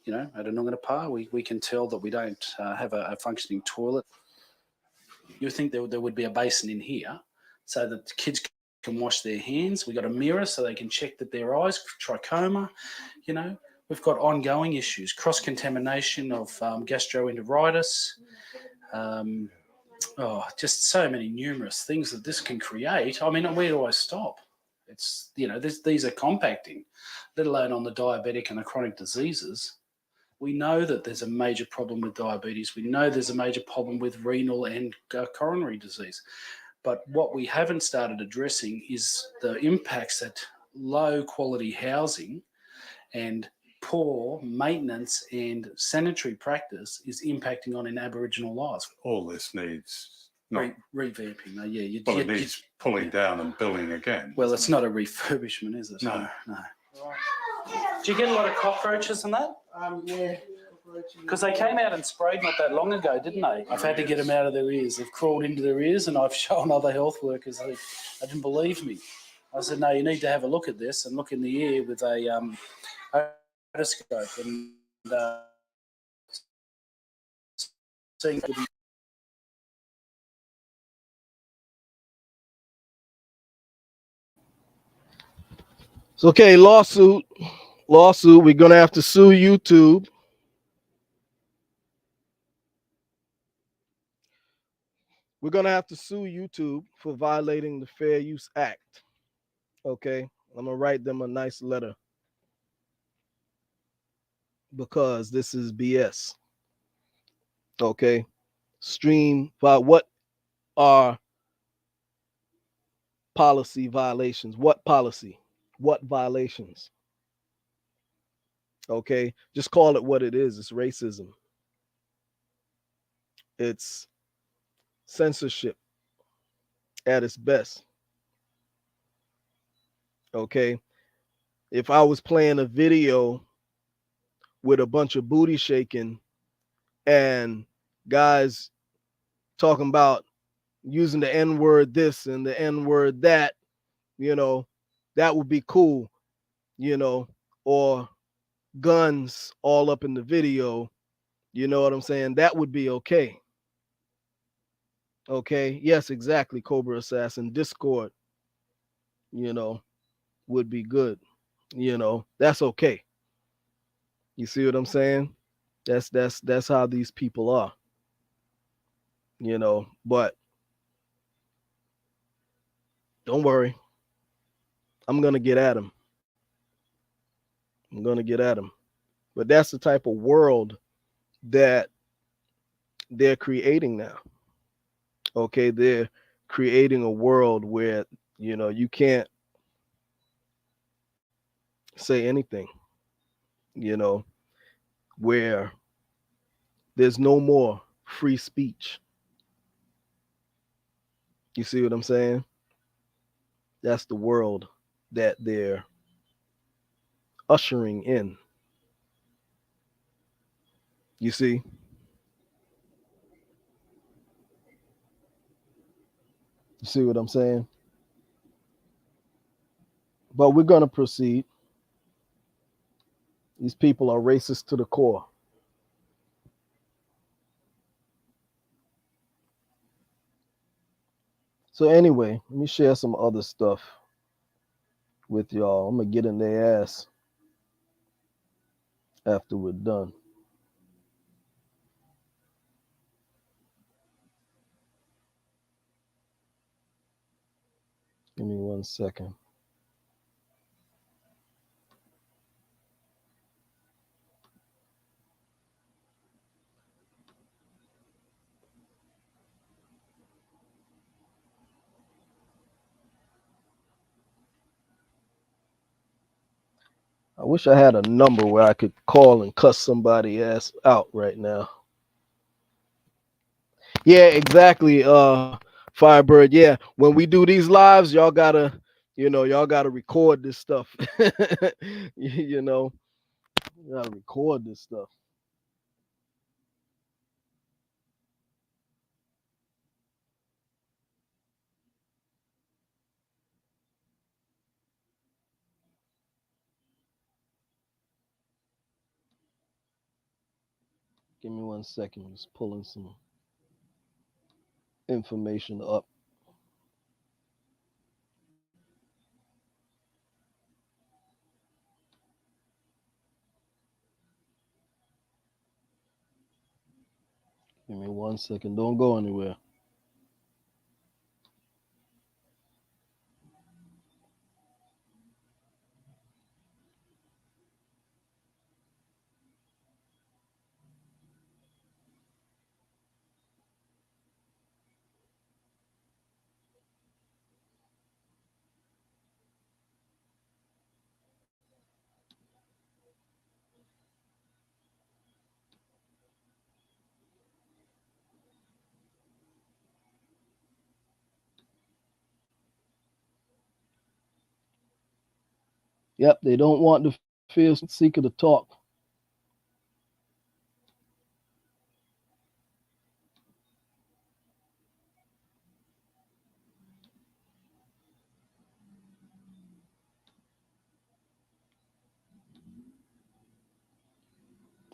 at Anunganapa. We can tell that we don't have a functioning toilet. You would think there would be a basin in here so that the kids can wash their hands. We've got a mirror so they can check that their eyes, trachoma, We've got ongoing issues, cross-contamination of gastroenteritis, just so many numerous things that this can create. I mean, where do I stop? It's, these are compacting, let alone on the diabetic and the chronic diseases. We know that there's a major problem with diabetes. We know there's a major problem with renal and coronary disease. But what we haven't started addressing is the impacts that low quality housing and poor maintenance and sanitary practice is impacting on in Aboriginal lives. All this needs not revamping. it needs pulling down and building again. Well, it's not a refurbishment, is it? No. Do you get a lot of cockroaches and that? Yeah. Because they came out and sprayed not that long ago, didn't they? I've had to get them out of their ears. They've crawled into their ears, and I've shown other health workers. They didn't believe me. I said, no, you need to have a look at this and look in the ear with a otoscope and seeing. It's okay, lawsuit. We're gonna have to sue YouTube. We're gonna have to sue YouTube for violating the Fair Use Act. Okay, I'm gonna write them a nice letter because this is BS. Okay, stream what are policy violations? What policy? What violations? Okay, just call it what it is. It's racism. It's censorship at its best. Okay, if I was playing a video with a bunch of booty shaking and guys talking about using the N word this and the N word that, you know, that would be cool, you know, or guns all up in the video, you know what I'm saying? That would be okay. Okay. Yes, exactly. Cobra Assassin. Discord, you know, would be good. You know, that's okay. You see what I'm saying? That's how these people are, you know. But don't worry, I'm gonna get at them. I'm gonna get at them. But that's the type of world that they're creating now. Okay, they're creating a world where you can't say anything. You know, where there's no more free speech. You see what I'm saying? That's the world that they're ushering in. You see? You see what I'm saying? But we're going to proceed. These people are racist to the core. So, anyway, let me share some other stuff with y'all. I'm going to get in their ass after we're done. Give me 1 second. I wish I had a number where I could call and cuss somebody ass out right now. Yeah, exactly. Firebird. Yeah, when we do these lives, y'all gotta record this stuff. you know, you gotta record this stuff. Give me 1 second. Just pulling some information up. Give me 1 second. Don't go anywhere. Yep, they don't want the fear seeker to talk.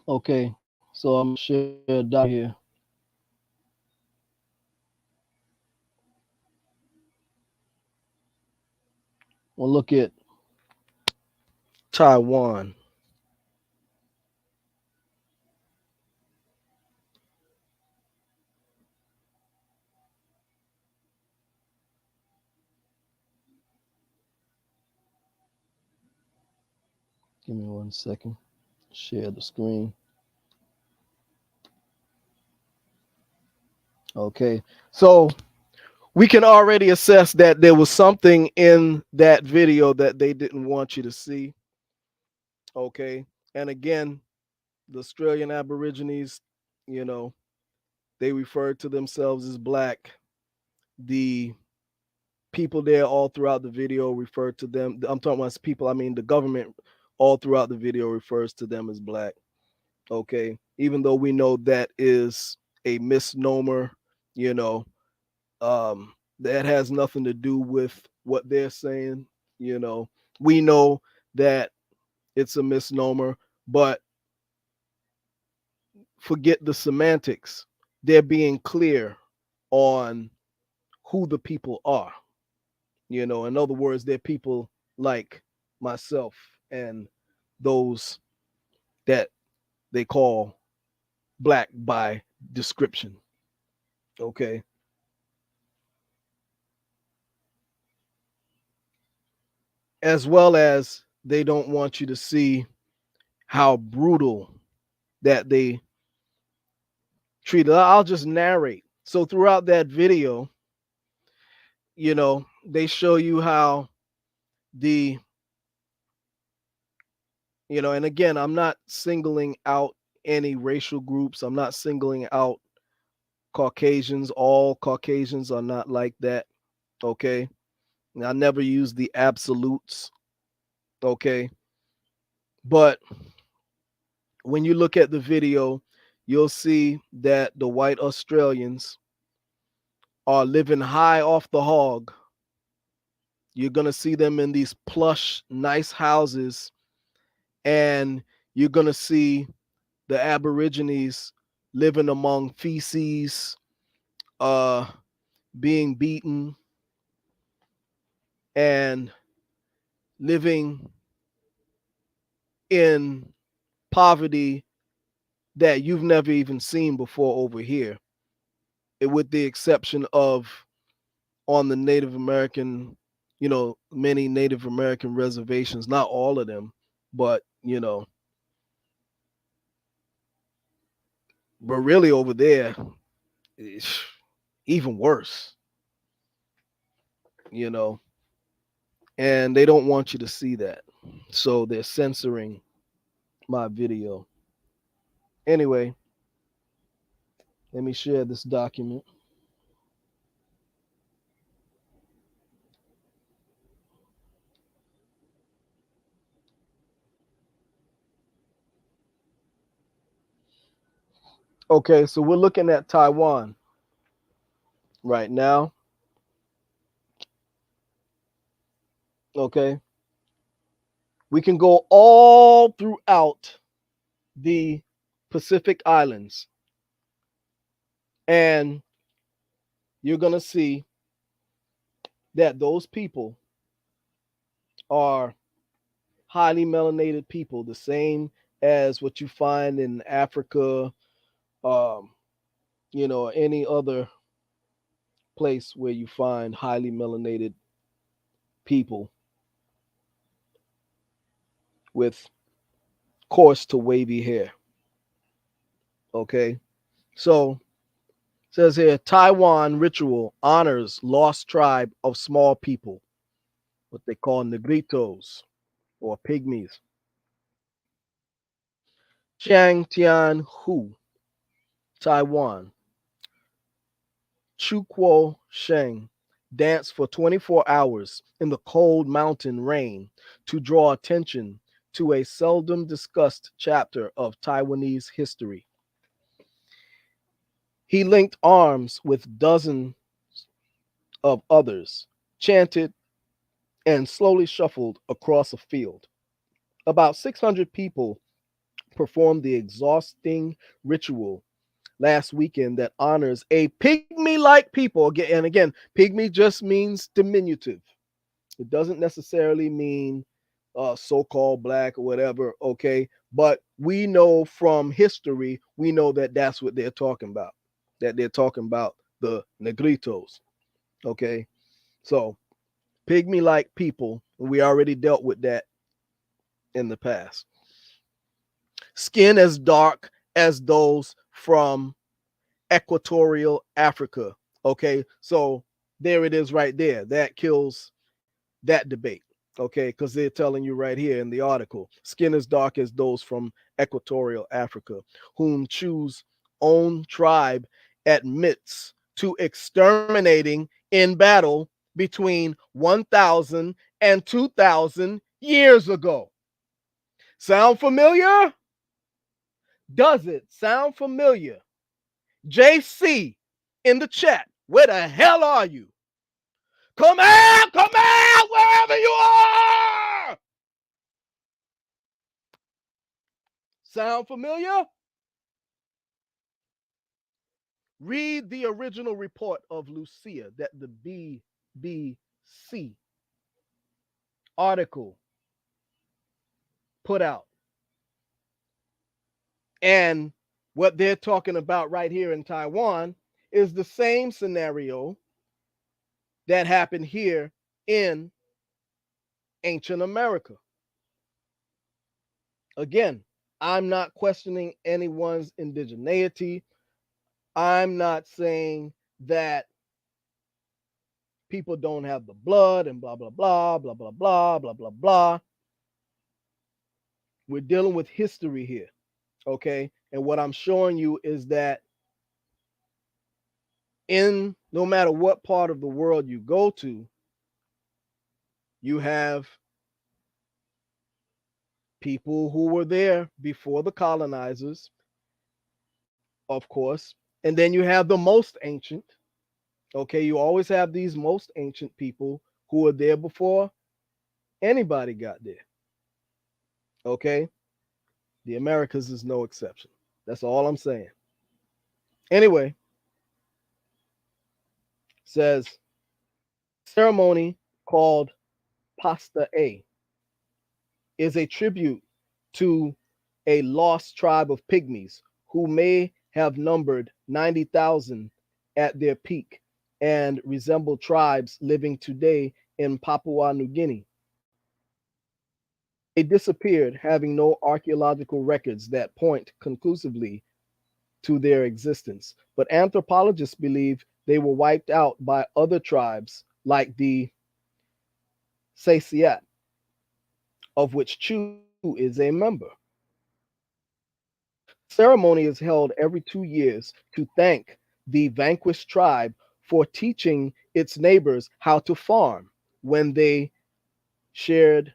Okay, so I'm gonna share a dot here. We'll look at Taiwan. Give me 1 second. Share the screen. Okay. So we can already assess that there was something in that video that they didn't want you to see. Okay. And again, the Australian Aborigines, you know, they referred to themselves as black. The people there all throughout the video referred to them. I'm talking about people, I mean, the government all throughout the video refers to them as black. Okay. Even though we know that is a misnomer, you know, that has nothing to do with what they're saying. You know, we know that it's a misnomer, but forget the semantics. They're being clear on who the people are. You know, in other words, they're people like myself and those that they call black by description. Okay. As well as they don't want you to see how brutal that they treated. I'll just narrate. So throughout that video, you know, they show you how the, you know, and again, I'm not singling out any racial groups. I'm not singling out Caucasians. All Caucasians are not like that. Okay. And I never use the absolutes. Okay. But when you look at the video, you'll see that the white Australians are living high off the hog. You're going to see them in these plush, nice houses, and you're going to see the Aborigines living among feces, uh, being beaten, and living in poverty that you've never even seen before over here, with the exception of on the Native American, you know, many Native American reservations, not all of them, but, you know, but really over there, it's even worse, you know, and they don't want you to see that. So they're censoring my video. Anyway, let me share this document. Okay, so we're looking at Taiwan right now. Okay. We can go all throughout the Pacific Islands, and you're going to see that those people are highly melanated people, the same as what you find in Africa, um, you know, any other place where you find highly melanated people with coarse to wavy hair. Okay. So it says here Taiwan ritual honors lost tribe of small people, what they call negritos or pygmies. Chiang Tian Hu, Taiwan. Chukuo Sheng dance for 24 hours in the cold mountain rain to draw attention to a seldom discussed chapter of Taiwanese history. He linked arms with dozens of others, chanted, and slowly shuffled across a field. About 600 people performed the exhausting ritual last weekend that honors a pygmy like people. And again, pygmy just means diminutive. It doesn't necessarily mean so called black or whatever. Okay. But we know from history, we know that that's what they're talking about, that they're talking about the negritos. Okay. So pygmy like people, we already dealt with that in the past. Skin as dark as those from equatorial Africa. Okay, so there it is right there. That kills that debate. Okay, because they're telling you right here in the article, skin as dark as those from equatorial Africa, whom choose own tribe admits to exterminating in battle between 1,000 and 2,000 years ago. Sound familiar? Does it sound familiar? JC in the chat, where the hell are you? Come out, wherever you are. Sound familiar? Read the original report of Lucia that the BBC article put out. And what they're talking about right here in Taiwan is the same scenario that happened here in ancient America. Again, I'm not questioning anyone's indigeneity. I'm not saying that people don't have the blood and blah, blah, blah, blah, blah, blah, blah, blah, blah. We're dealing with history here, okay? And what I'm showing you is that in no matter what part of the world you go to, you have people who were there before the colonizers, of course, and then you have the most ancient. Okay, you always have these most ancient people who were there before anybody got there. Okay, the Americas is no exception. That's all I'm saying. Anyway, says ceremony called Pasta A is a tribute to a lost tribe of pygmies who may have numbered 90,000 at their peak and resemble tribes living today in Papua New Guinea. They disappeared, having no archaeological records that point conclusively to their existence. But anthropologists believe they were wiped out by other tribes like the Saisiat, of which Chu is a member. Ceremony is held every 2 years to thank the vanquished tribe for teaching its neighbors how to farm when they shared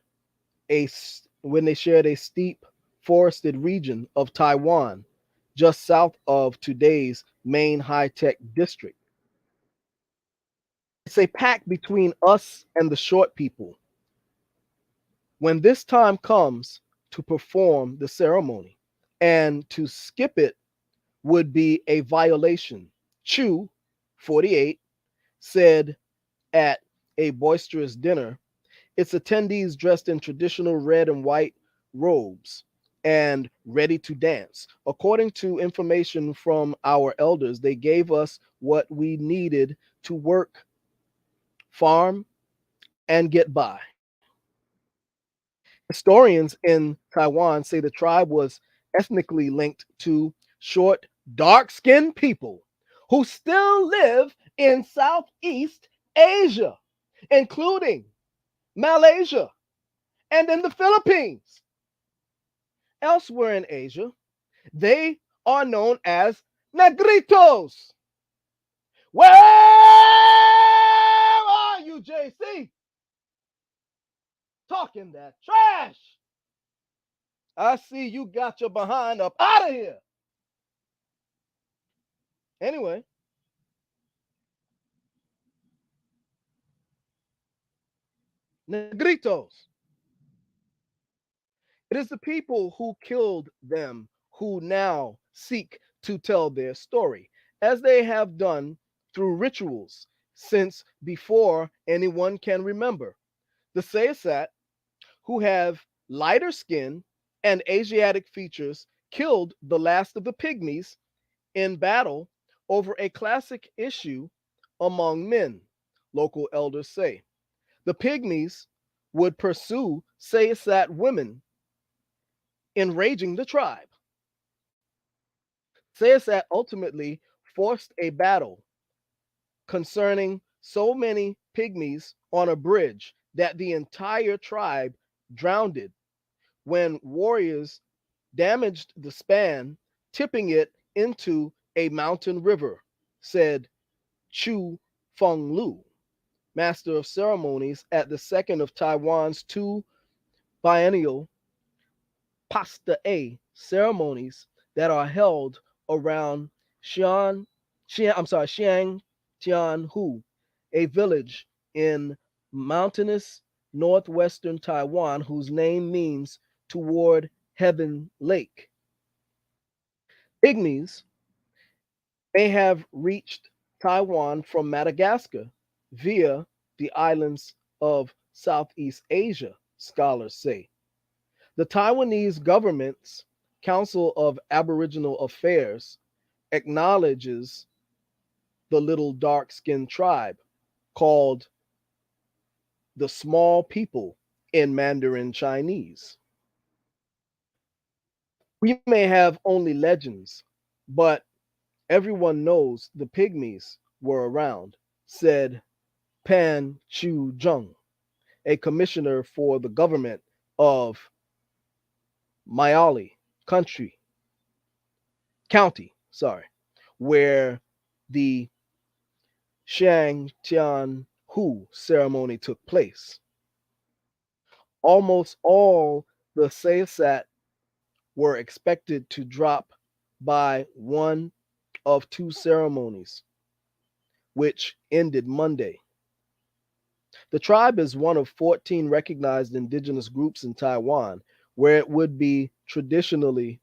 a steep forested region of Taiwan just south of today's main high-tech district. It's a pact between us and the short people. When this time comes to perform the ceremony, and to skip it would be a violation. Chu, 48, said at a boisterous dinner, its attendees dressed in traditional red and white robes and ready to dance. According to information from our elders, they gave us what we needed to work, farm, and get by. Historians in Taiwan say the tribe was ethnically linked to short, dark skinned people who still live in Southeast Asia, including Malaysia and in the Philippines. Elsewhere in Asia, they are known as Negritos. Where are you, JC? Talking that trash. I see you got your behind up out of here. Anyway, Negritos. It is the people who killed them who now seek to tell their story, as they have done through rituals since before anyone can remember. The Saisat, who have lighter skin and Asiatic features, killed the last of the pygmies in battle over a classic issue among men, local elders say. The pygmies would pursue Saisat women, enraging the tribe. Saisat ultimately forced a battle concerning so many pygmies on a bridge that the entire tribe drowned when warriors damaged the span, tipping it into a mountain river, said Chu Feng Lu, master of ceremonies at the second of Taiwan's two biennial Pasta A ceremonies that are held around Xiang Tianhu, a village in mountainous northwestern Taiwan whose name means toward Heaven Lake. Pygmies may have reached Taiwan from Madagascar via the islands of Southeast Asia, scholars say. The Taiwanese government's Council of Aboriginal Affairs acknowledges the little dark skinned tribe called the small people in Mandarin Chinese. We may have only legends, but everyone knows the pygmies were around, said Pan Chu Jung, a commissioner for the government of Miali County, where the Shang Tian Hu ceremony took place. Almost all the Seisat were expected to drop by one of two ceremonies, which ended Monday. The tribe is one of 14 recognized indigenous groups in Taiwan, where it traditionally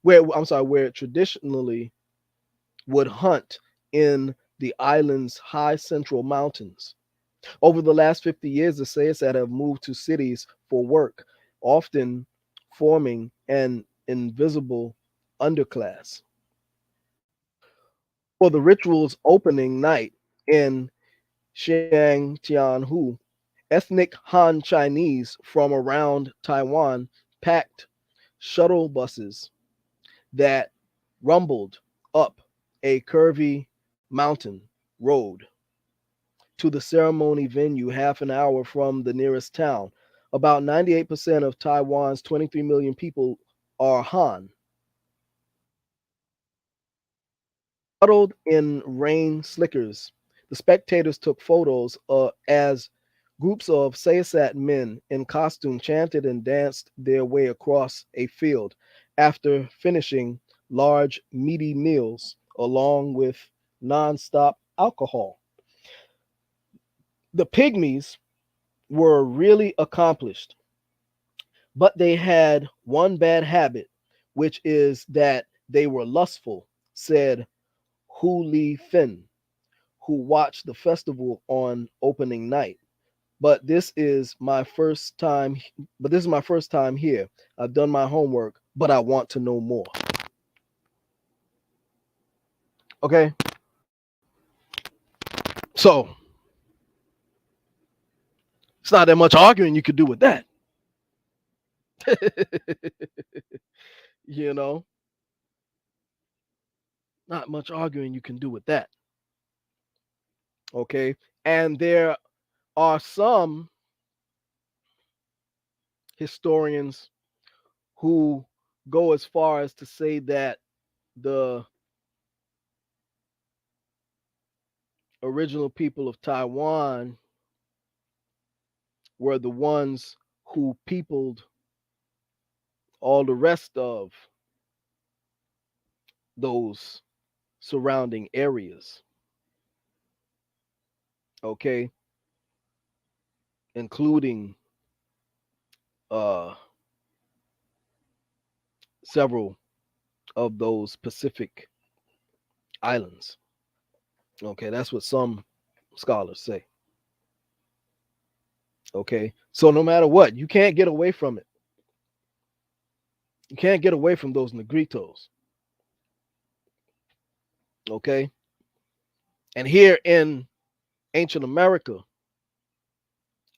would hunt in the island's high central mountains. Over the last 50 years, the Sayasat have moved to cities for work, often forming an invisible underclass. For the ritual's opening night in Xiangtianhu, ethnic Han Chinese from around Taiwan packed shuttle buses that rumbled up a curvy mountain road to the ceremony venue half an hour from the nearest town. About 98% of Taiwan's 23 million people are Han. Huddled in rain slickers, the spectators took photos as groups of Sayasat men in costume chanted and danced their way across a field after finishing large, meaty meals along with nonstop alcohol. The pygmies were really accomplished, but they had one bad habit, which is that they were lustful, said Hu Li Fin, who watched the festival on opening night. But this is my first time. But this is my first time here. I've done my homework, but I want to know more. Okay. So it's not that much arguing you could do with that. you know, not much arguing you can do with that. Okay. And there are some historians who go as far as to say that the original people of Taiwan were the ones who peopled all the rest of those surrounding areas. Okay. Including uh, several of those Pacific islands. Okay. That's what some scholars say. Okay. So no matter what, you can't get away from it. You can't get away from those Negritos. Okay. And here in ancient America,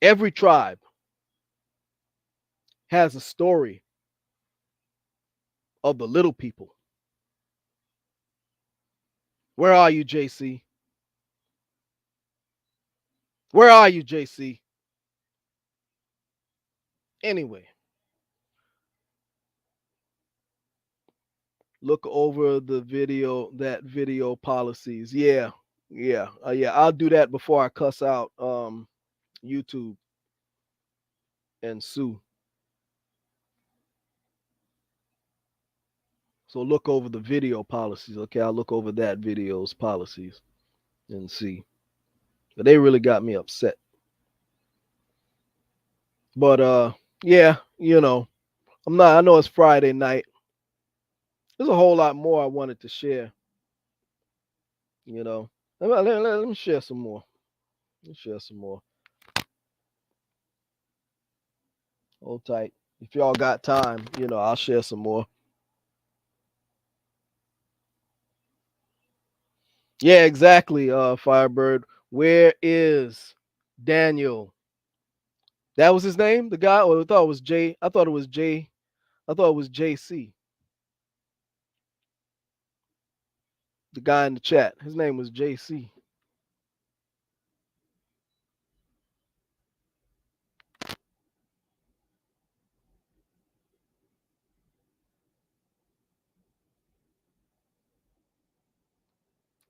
every tribe has a story of the little people. Where are you, JC? Where are you, JC? Anyway, look over the video, that video policies. Yeah, yeah. I'll do that before I cuss out YouTube and Sue. So look over the video policies. Okay, I'll look over that video's policies and see. But they really got me upset. But yeah, I know it's Friday night. There's a whole lot more I wanted to share, you know. Let me share some more. Let me share some more. Hold tight. If y'all got time, I'll share some more. Yeah, exactly, Firebird. Where is Daniel? That was his name? The guy? Or I thought it was J. I thought it was J. I thought it was JC. The guy in the chat. His name was JC.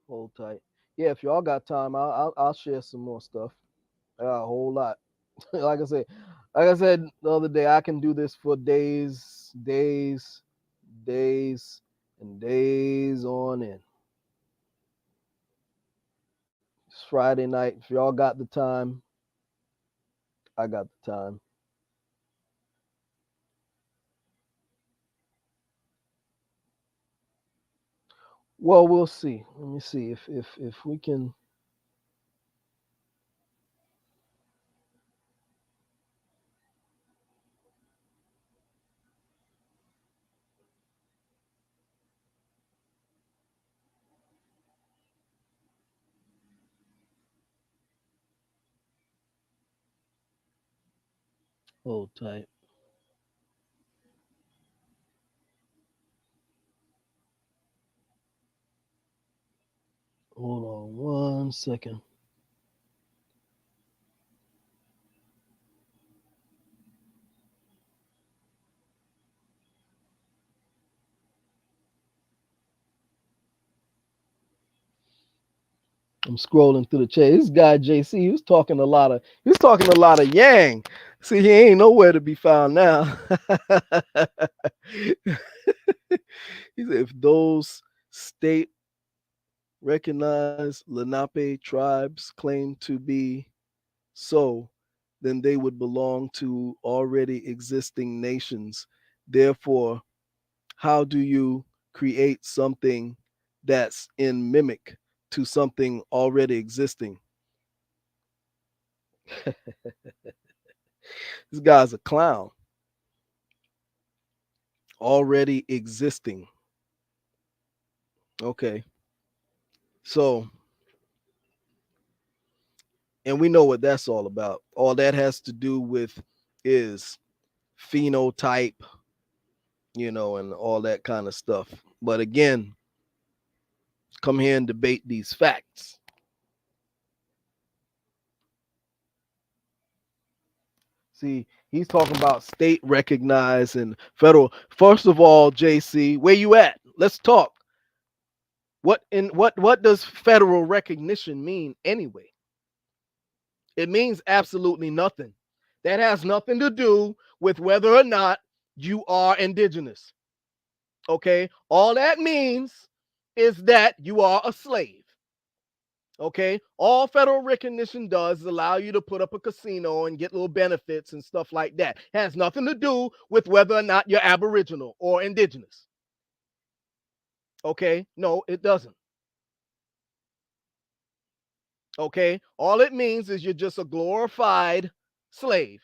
Hold tight. Yeah, if y'all got time, I'll share some more stuff. A whole lot. like I said the other day, I can do this for days, days, days, and days on end. It's Friday night. If y'all got the time, I got the time. Well, we'll see. Let me see if we can. Hold tight. Hold on 1 second. I'm scrolling through the chat. This guy JC, he was talking a lot of yang. See, he ain't nowhere to be found now. He said if those state recognized Lenape tribes claim to be so, then they would belong to already existing nations. Therefore, how do you create something that's in mimic to something already existing? This guy's a clown. Already existing. Okay. So, and we know what that's all about. All that has to do with is phenotype, and all that kind of stuff. But again, come here and debate these facts. See, he's talking about state recognized and federal. First of all, JC, where you at? Let's talk. What does federal recognition mean anyway? It means absolutely nothing. That has nothing to do with whether or not you are indigenous. Okay? All that means is that you are a slave. Okay? All federal recognition does is allow you to put up a casino and get little benefits and stuff like that. It has nothing to do with whether or not you're aboriginal or indigenous. Okay? No, it doesn't. Okay? All it means is you're just a glorified slave.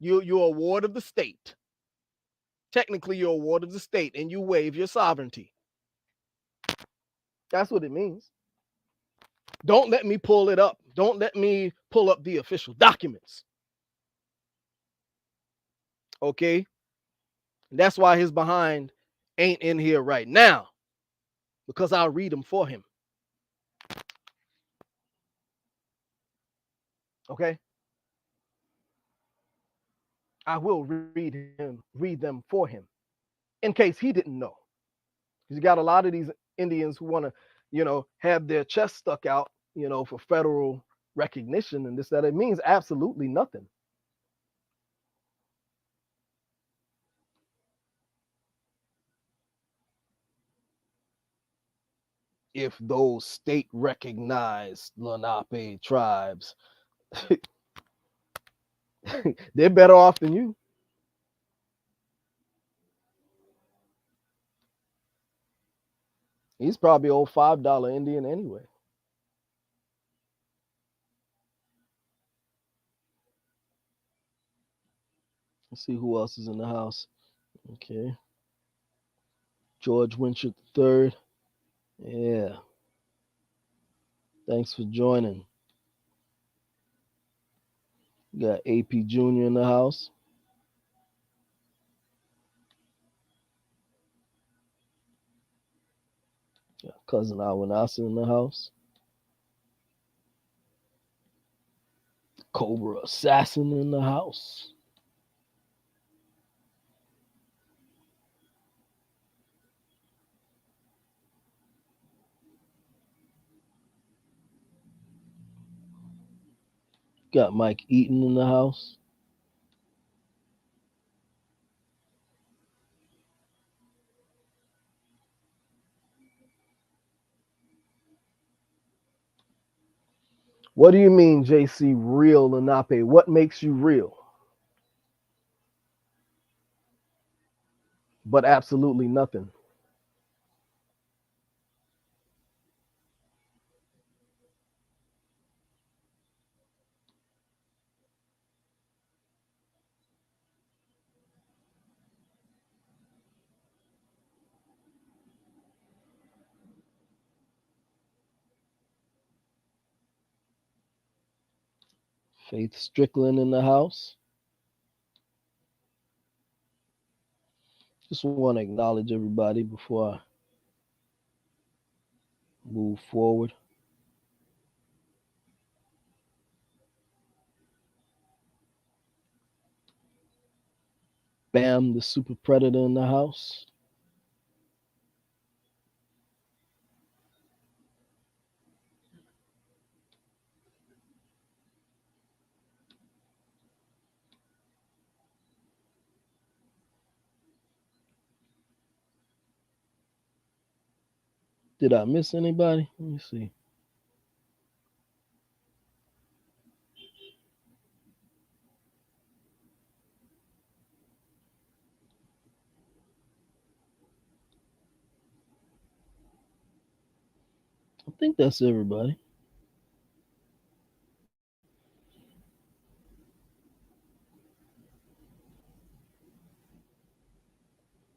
You're a ward of the state. Technically, you're a ward of the state and you waive your sovereignty. That's what it means. Don't let me pull it up. Don't let me pull up the official documents. Okay? And that's why his behind ain't in here right now, because I'll read them for him. Okay, I will read them for him, in case he didn't know. You got a lot of these Indians who want to, have their chest stuck out, for federal recognition and this that. It means absolutely nothing. If those state recognized Lenape tribes, they're better off than you. He's probably old $5 Indian anyway. Let's see who else is in the house. Okay. George Winship III. Yeah. Thanks for joining. We got AP Jr. in the house. Got Cousin Awanasa in the house. Cobra Assassin in the house. Got Mike Eaton in the house. What do you mean, JC, real Lenape? What makes you real? But absolutely nothing. Faith Strickland in the house. Just want to acknowledge everybody before I move forward. Bam, the super predator in the house. Did I miss anybody? Let me see. I think that's everybody.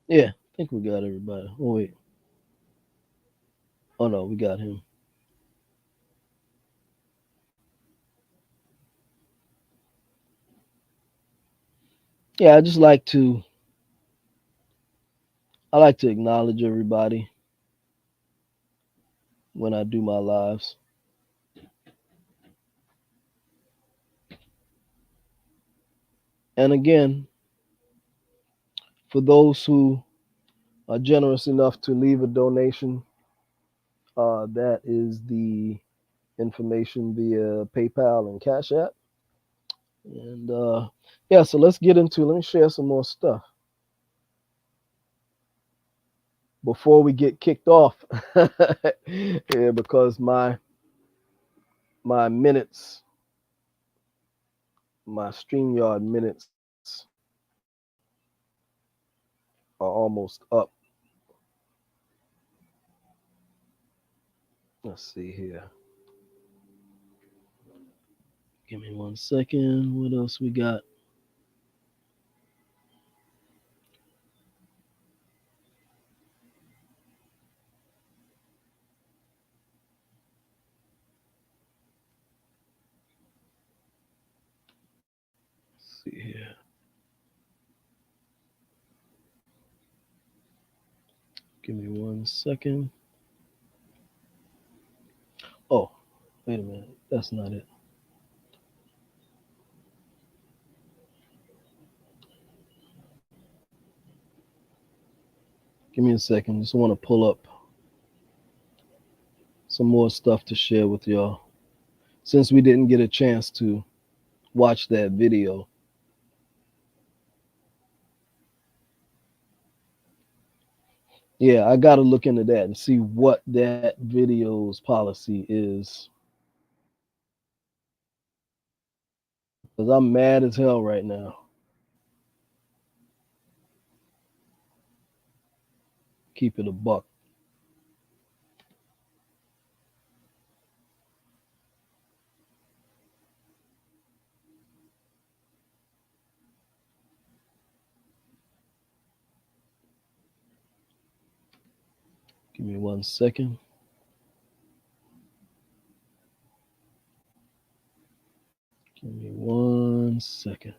Yeah, I think we got everybody. Oh, wait. Oh, no, we got him. Yeah, I like to acknowledge everybody when I do my lives. And again, for those who are generous enough to leave a donation, that is the information via PayPal and Cash App. And yeah, so let me share some more stuff before we get kicked off. Yeah, because my minutes, my StreamYard minutes are almost up. Let's see here. Give me 1 second. What else we got? Let's see here. Give me 1 second. Oh, wait a minute. That's not it. Give me a second. Just want to pull up some more stuff to share with y'all. Since we didn't get a chance to watch that video. Yeah, I got to look into that and see what that video's policy is. Because I'm mad as hell right now. Keep it a buck. Give me 1 second. Give me 1 second.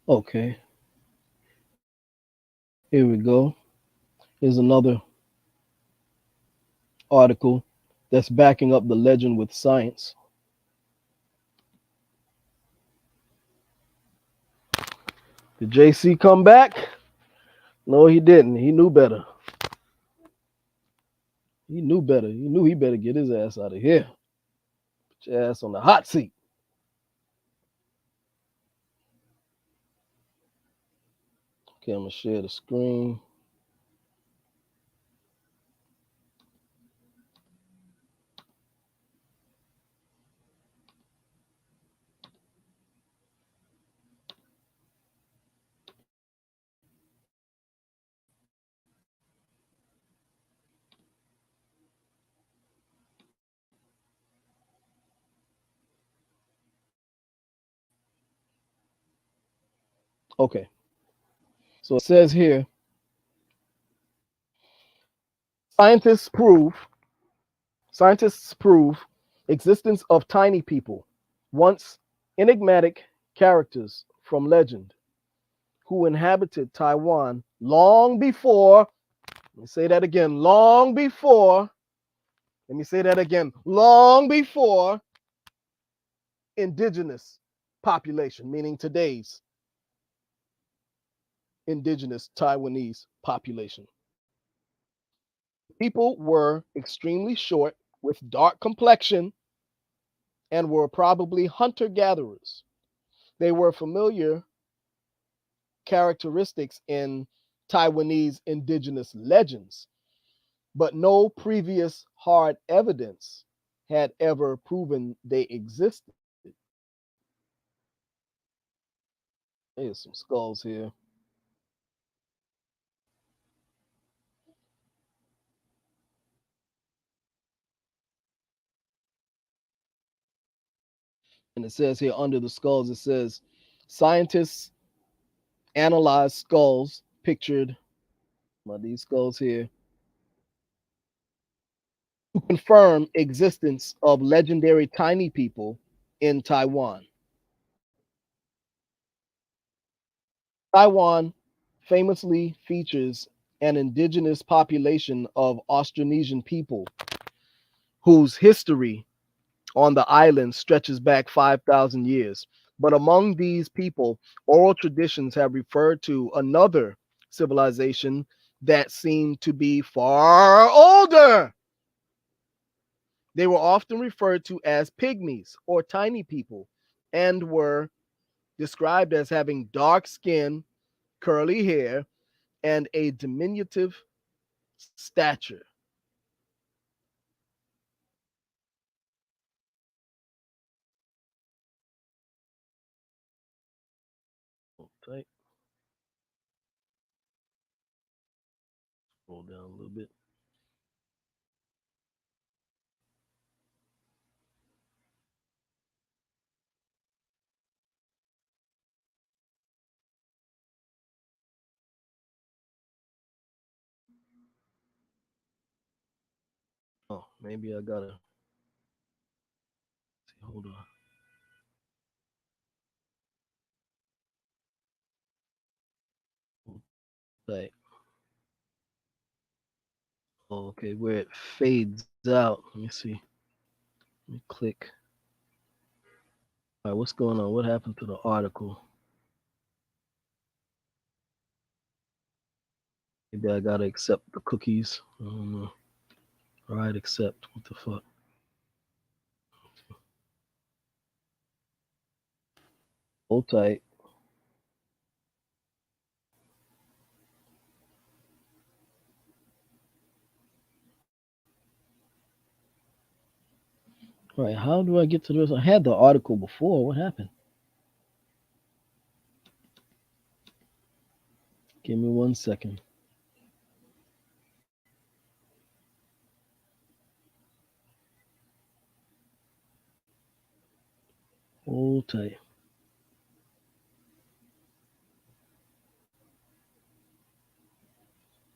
Okay, here we go. Here's another article that's backing up the legend with science. Did JC come back? No, he didn't. He knew better. He knew better. He knew he better get his ass out of here. Put your ass on the hot seat. Okay, I'm gonna share the screen. Okay, so it says here, scientists prove scientists prove existence of tiny people, once enigmatic characters from legend, who inhabited Taiwan long before. Let me say that again. Long before. Let me say that again. Long before indigenous population, meaning today's indigenous Taiwanese population. People were extremely short with dark complexion and were probably hunter gatherers. They were familiar characteristics in Taiwanese indigenous legends, but no previous hard evidence had ever proven they existed. There's some skulls here. And it says here under the skulls, it says scientists analyze skulls pictured by these skulls here to confirm existence of legendary tiny people in Taiwan. Taiwan famously features an indigenous population of Austronesian people whose history on the island stretches back 5,000 years. But among these people, oral traditions have referred to another civilization that seemed to be far older. They were often referred to as pygmies or tiny people and were described as having dark skin, curly hair, and a diminutive stature. Tight. Scroll down a little bit. Oh, maybe I gotta see. Hold on. Like, oh, okay, where it fades out. Let me see. Let me click. All right, what's going on? What happened to the article? Maybe I gotta accept the cookies. I don't know. All right, accept. What the fuck? Hold tight. All right, how do I get to this? I had the article before. What happened? Give me 1 second. Hold tight.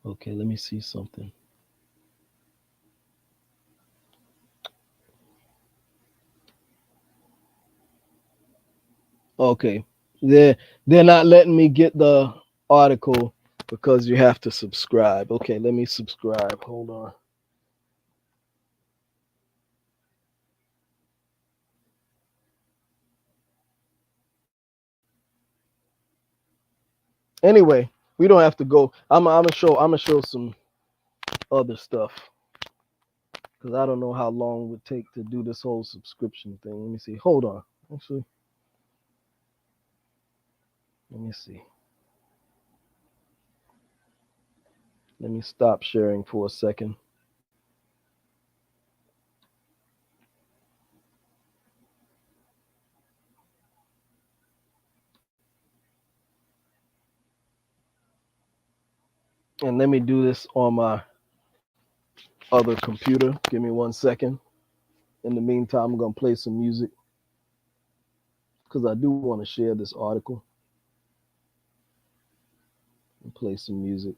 Okay, let me see something. Okay, they're not letting me get the article because you have to subscribe. Okay, let me subscribe. Hold on. Anyway, we don't have to go. I'm gonna show some other stuff because I don't know how long it would take to do this whole subscription thing. Let me see. Hold on. Actually, let me see. Let me stop sharing for a second. And let me do this on my other computer. Give me 1 second. In the meantime, I'm gonna play some music because I do want to share this article and play some music.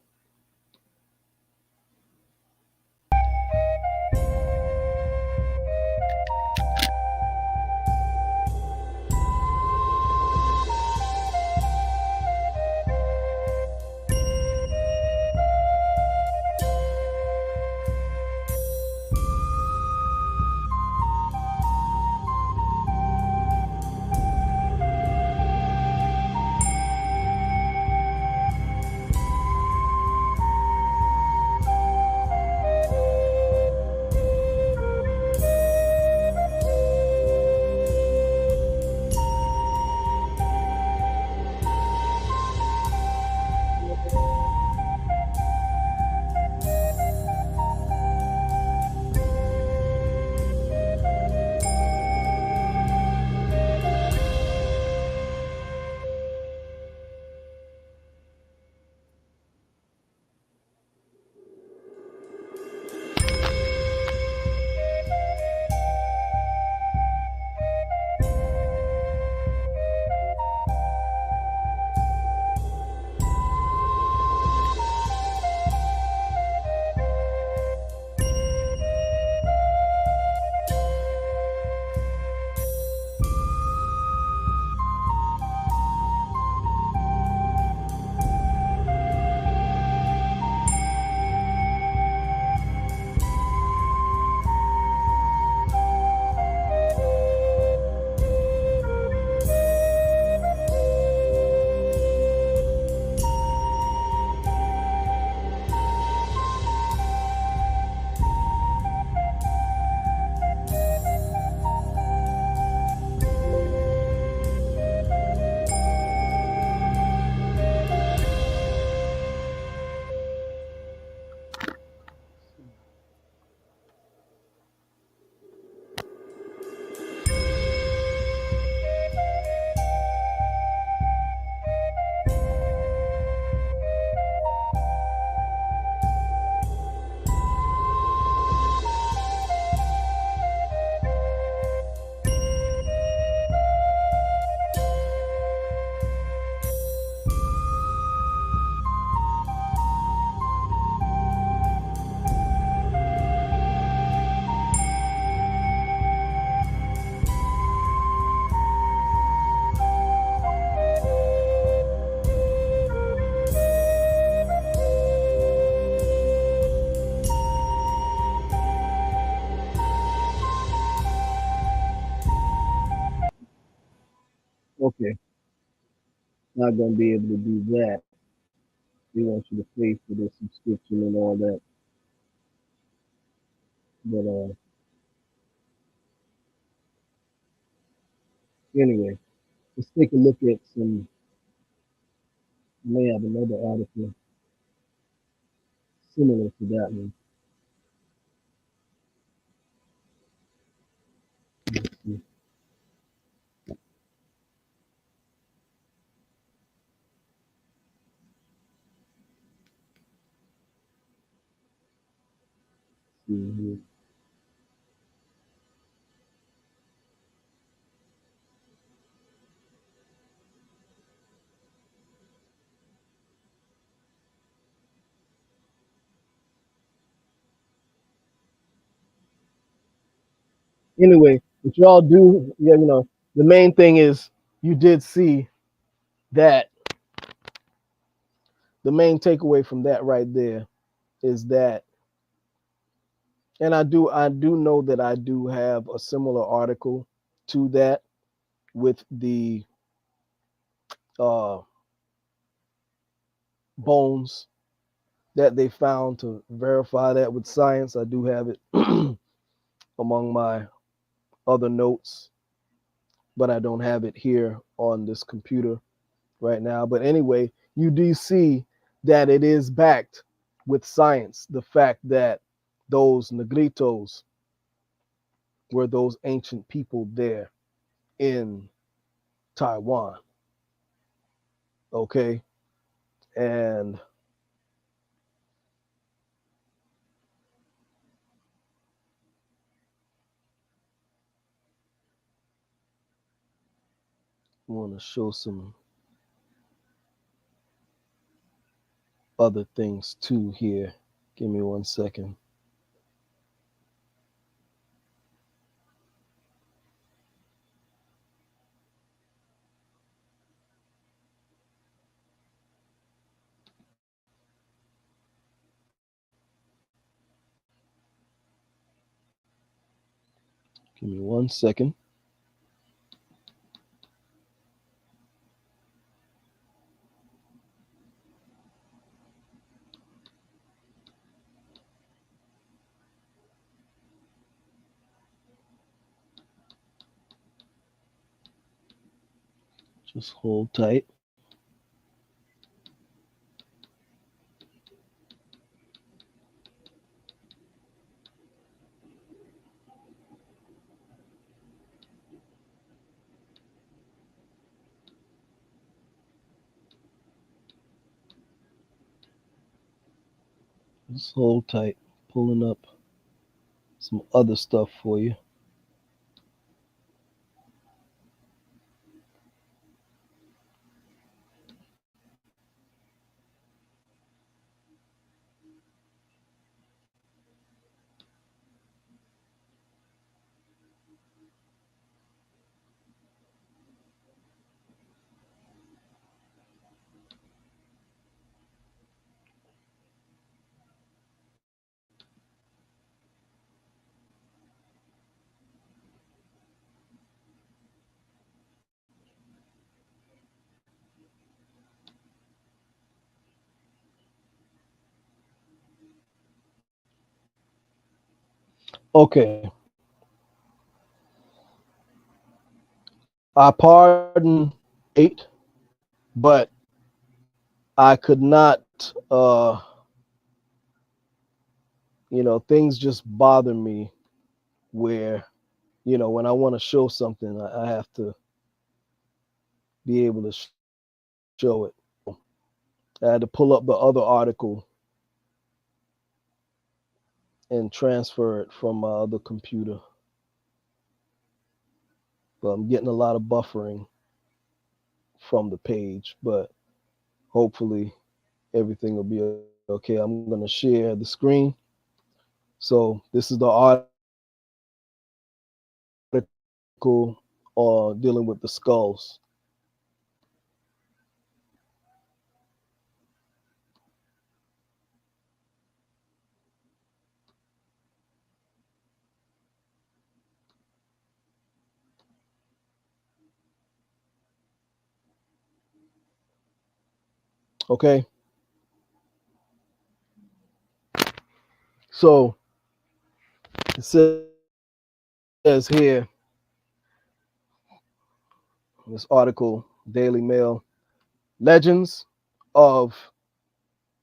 not gonna be able to do that. They want you to pay for the subscription and all that. But anyway, let's take a look at some. May have another article similar to that one. Let's see here. Anyway, what y'all do, yeah, the main thing is you did see that. The main takeaway from that right there is that, and I do know that I do have a similar article to that with the uh, bones that they found to verify that with science. I do have it among my other notes, but I don't have it here on this computer right now. But anyway, you do see that it is backed with science. The fact that those negritos were those ancient people there in Taiwan. Okay. And I want to show some other things too here. Give me 1 second. Give me 1 second. Just hold tight. Just hold tight. Pulling up some other stuff for you. Okay. I pardon 8, but I could not, things just bother me where, when I want to show something, I have to be able to show it. I had to pull up the other article and transfer it from my other computer. But I'm getting a lot of buffering from the page, but hopefully everything will be okay. I'm going to share the screen. So this is the article on dealing with the skulls. Okay, so it says here, this article, Daily Mail, legends of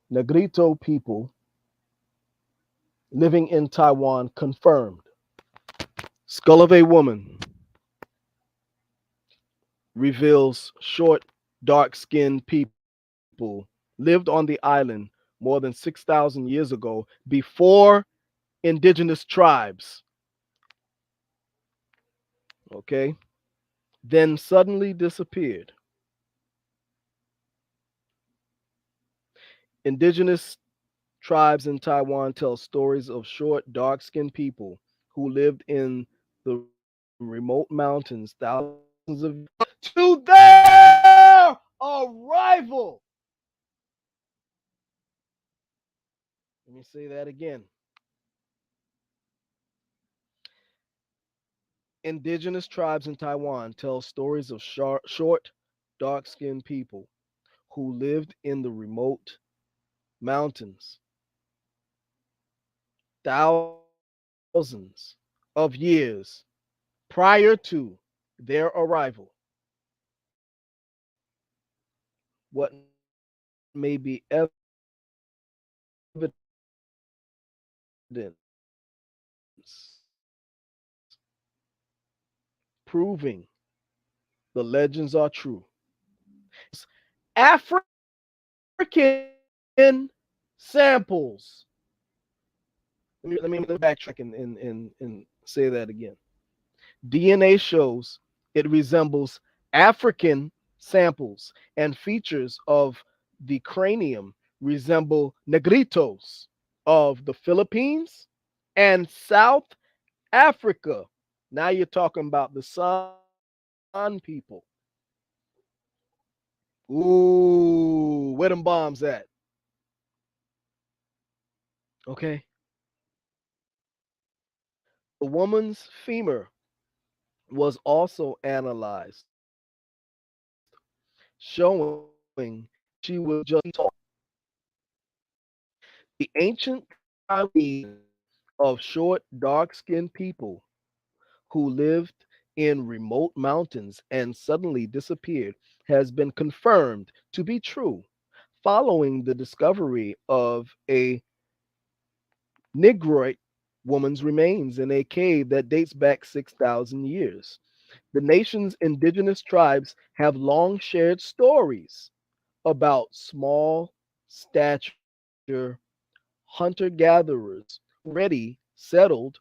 Negrito people living in Taiwan confirmed. Skull of a woman reveals short, dark skinned people lived on the island more than 6,000 years ago before indigenous tribes. Okay, then suddenly disappeared. Indigenous tribes in Taiwan tell stories of short, dark skinned people who lived in the remote mountains thousands of years to their arrival. Let me say that again. Indigenous tribes in Taiwan tell stories of short, dark skinned people who lived in the remote mountains thousands of years prior to their arrival. What may be evidence proving the legends are true. African samples. Let me backtrack and say that again. DNA shows it resembles African samples, and features of the cranium resemble negritos of the Philippines and South Africa. Now you're talking about the San people. Ooh, where them bombs at? Okay. The woman's femur was also analyzed, showing she was just tall. The ancient tribal of short, dark skinned people who lived in remote mountains and suddenly disappeared has been confirmed to be true following the discovery of a Negroid woman's remains in a cave that dates back 6,000 years. The nation's indigenous tribes have long shared stories about small stature hunter gatherers already settled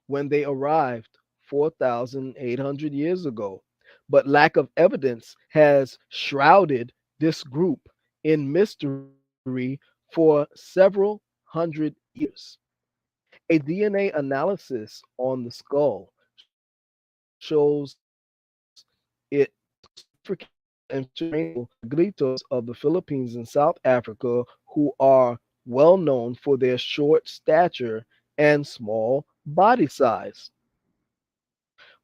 when they arrived 4,800 years ago. But lack of evidence has shrouded this group in mystery for several hundred years. A DNA analysis on the skull shows it African Negritos of the Philippines and South Africa who are well known for their short stature and small body size.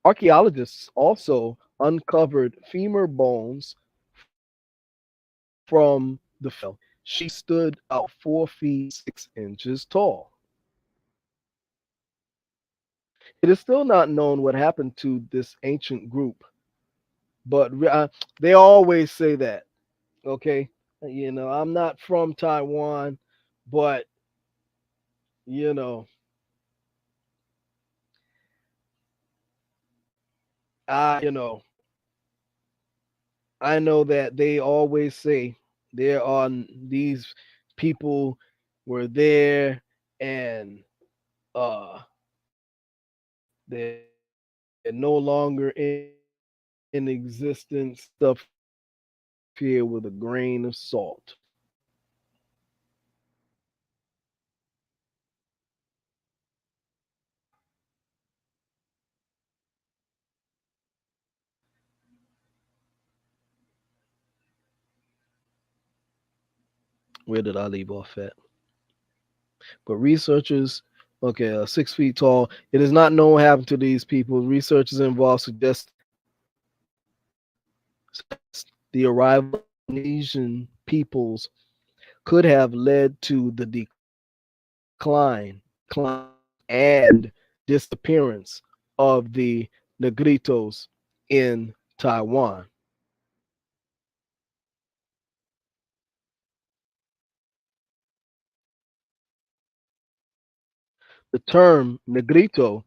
Archaeologists also uncovered femur bones from the female. She stood about 4 feet 6 inches tall. It is still not known what happened to this ancient group, but they always say that. Okay, I'm not from Taiwan, but you know, I I know that they always say there are these people were there and they're no longer in existence. Take this stuff here with a grain of salt. Where did I leave off at? But researchers, okay, 6 feet tall. It is not known what happened to these people. Researchers involved suggest the arrival of Polynesian peoples could have led to the decline and disappearance of the Negritos in Taiwan. The term Negrito,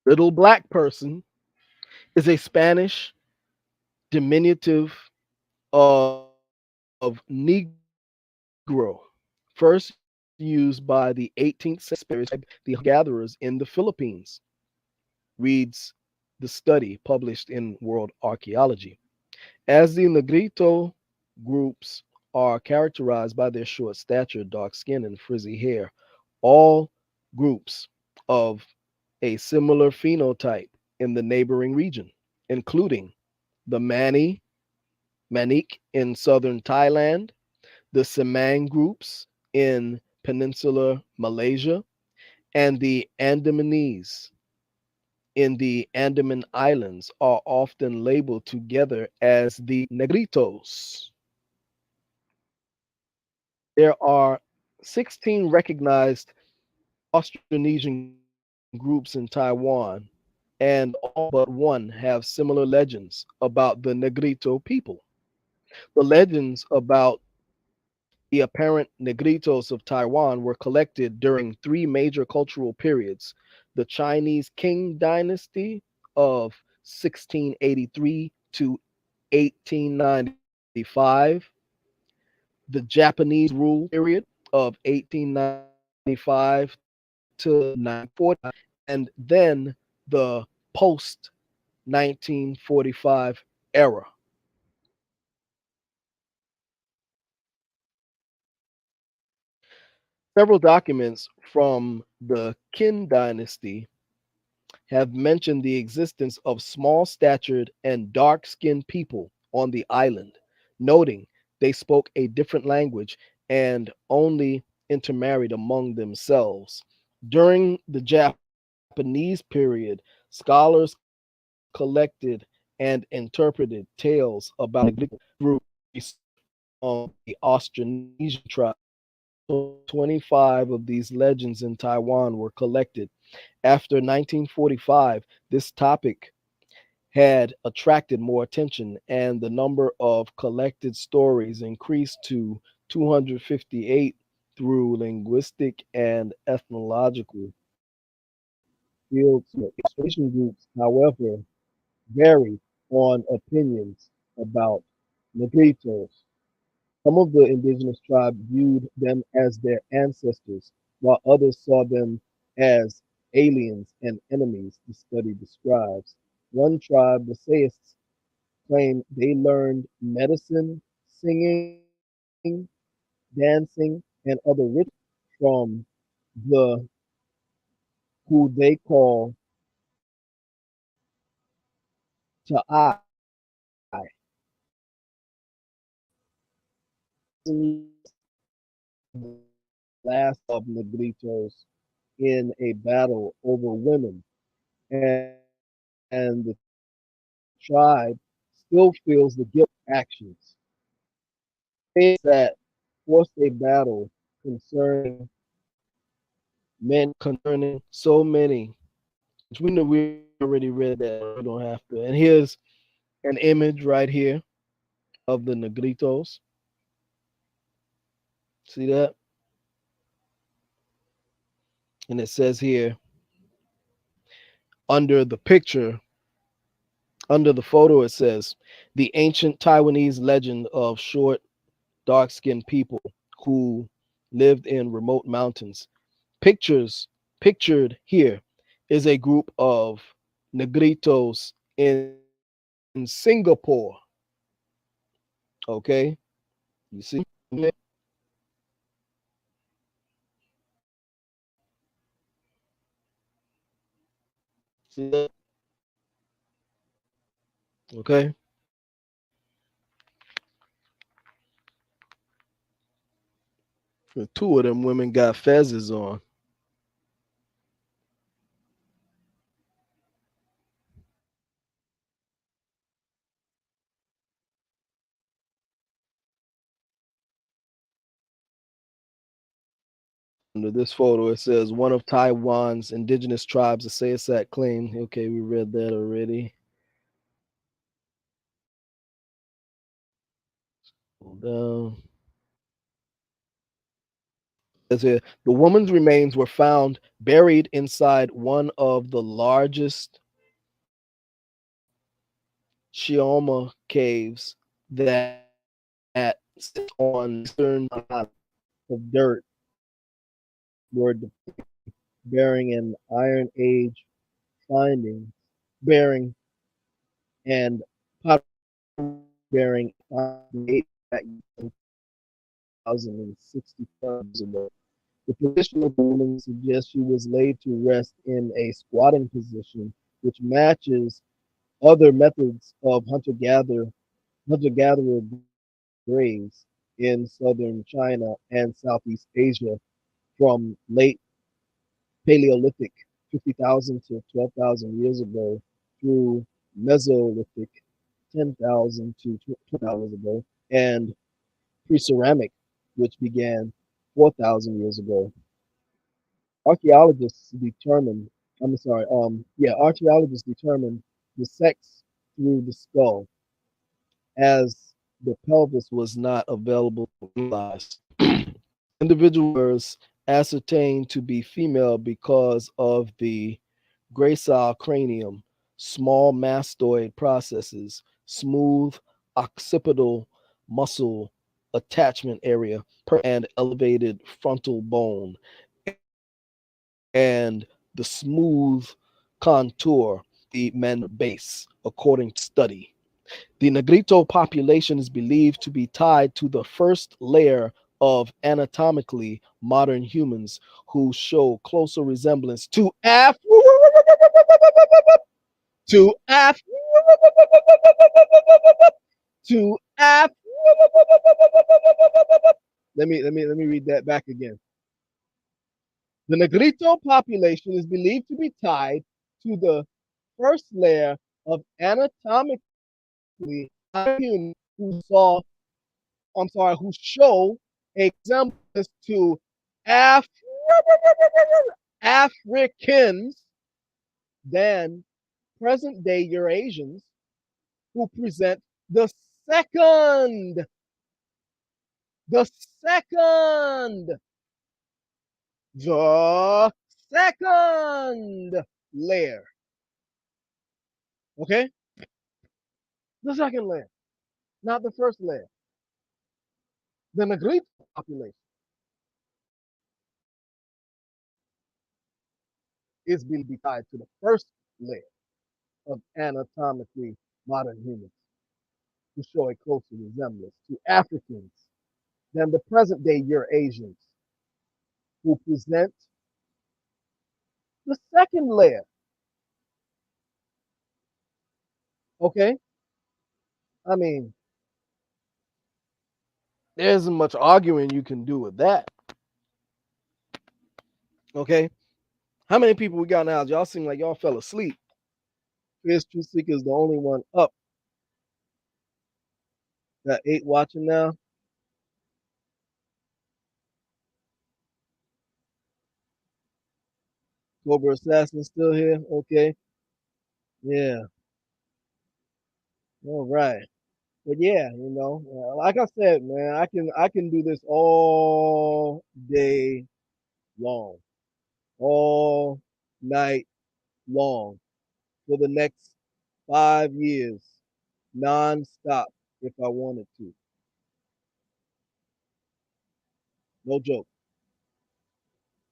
little black person, is a Spanish diminutive of Negro, first used by the 18th century describe the hunter gatherers in the Philippines, reads the study published in World Archaeology. As the Negrito groups are characterized by their short stature, dark skin, and frizzy hair, all groups of a similar phenotype in the neighboring region, including the Manik in southern Thailand, the Semang groups in peninsular Malaysia, and the Andamanese in the Andaman Islands are often labeled together as the Negritos. There are 16 recognized Austronesian groups in Taiwan, and all but one have similar legends about the Negrito people. The legends about the apparent Negritos of Taiwan were collected during three major cultural periods: the Chinese Qing dynasty of 1683 to 1895, the Japanese rule period of 1895 to 1940, and then the post 1945 era. Several documents from the Qin dynasty have mentioned the existence of small statured and dark skinned people on the island, noting they spoke a different language and only intermarried among themselves. During the Japanese period, scholars collected and interpreted tales about the Negrito through research from the Austronesian tribe. 25 of these legends in Taiwan were collected. After 1945, this topic had attracted more attention, and the number of collected stories increased to 258 through linguistic and ethnological fields. Illustration groups, however, vary on opinions about Negritos. Some of the indigenous tribes viewed them as their ancestors, while others saw them as aliens and enemies, the study describes. One tribe, the Saists, claimed they learned medicine, singing, dancing, and other rituals from the who they call Ta'ai. The last of Negritos in a battle over women, and the tribe still feels the guilt actions. They that forced a battle concerning concerning so many, which we already read that, so we don't have to. And here's an image right here of the Negritos. See that? And it says here under the picture, under the photo, it says the ancient Taiwanese legend of short, dark skinned people who lived in remote mountains. Pictures pictured here is a group of Negritos in Singapore. Okay, you see, see that? Okay, the two of them women got fezzes on. Under this photo, it says one of Taiwan's indigenous tribes, the Sayasak claim. Okay, we read that already. Hold down. As the woman's remains were found buried inside one of the largest Shioma caves that sits on the eastern side of dirt, were bearing an Iron Age findings, bearing and bearing 8,060 ago. The position of the woman suggests she was laid to rest in a squatting position, which matches other methods of hunter-gatherer graves in southern China and Southeast Asia from late Paleolithic 50,000 to 12,000 years ago through Mesolithic 10,000 to 20,000 years ago and pre-ceramic, which began 4,000 years ago. Archaeologists determined, archaeologists determined the sex through the skull, as the pelvis was not available to analyze. Individuals ascertained to be female because of the gracile cranium, small mastoid processes, smooth occipital muscle attachment area, and elevated frontal bone, and the smooth contour the men base, according to study. The Negrito population is believed to be tied to the first layer of anatomically modern humans who show closer resemblance to to Af to Af. Let me read that back again. The Negrito population is believed to be tied to the first layer of anatomically humans who show a resemblance to Africans than present day Eurasians, who present the second, the second, the second layer. Okay? The second layer, not the first layer. The Negrito population is being tied to the first layer of anatomically modern humans who show a closer resemblance to Africans than the present day Eurasians who present the second layer. Okay? I mean, there isn't much arguing you can do with that. Okay? How many people we got now? Y'all seem like y'all fell asleep. Fierce Truth Seeker is the only one up. Got 8 watching now. Cobra Assassin still here. Okay. Yeah. All right. But yeah, like I said, man, I can do this all day long, all night long for the next 5 years, non-stop if I wanted to. No joke.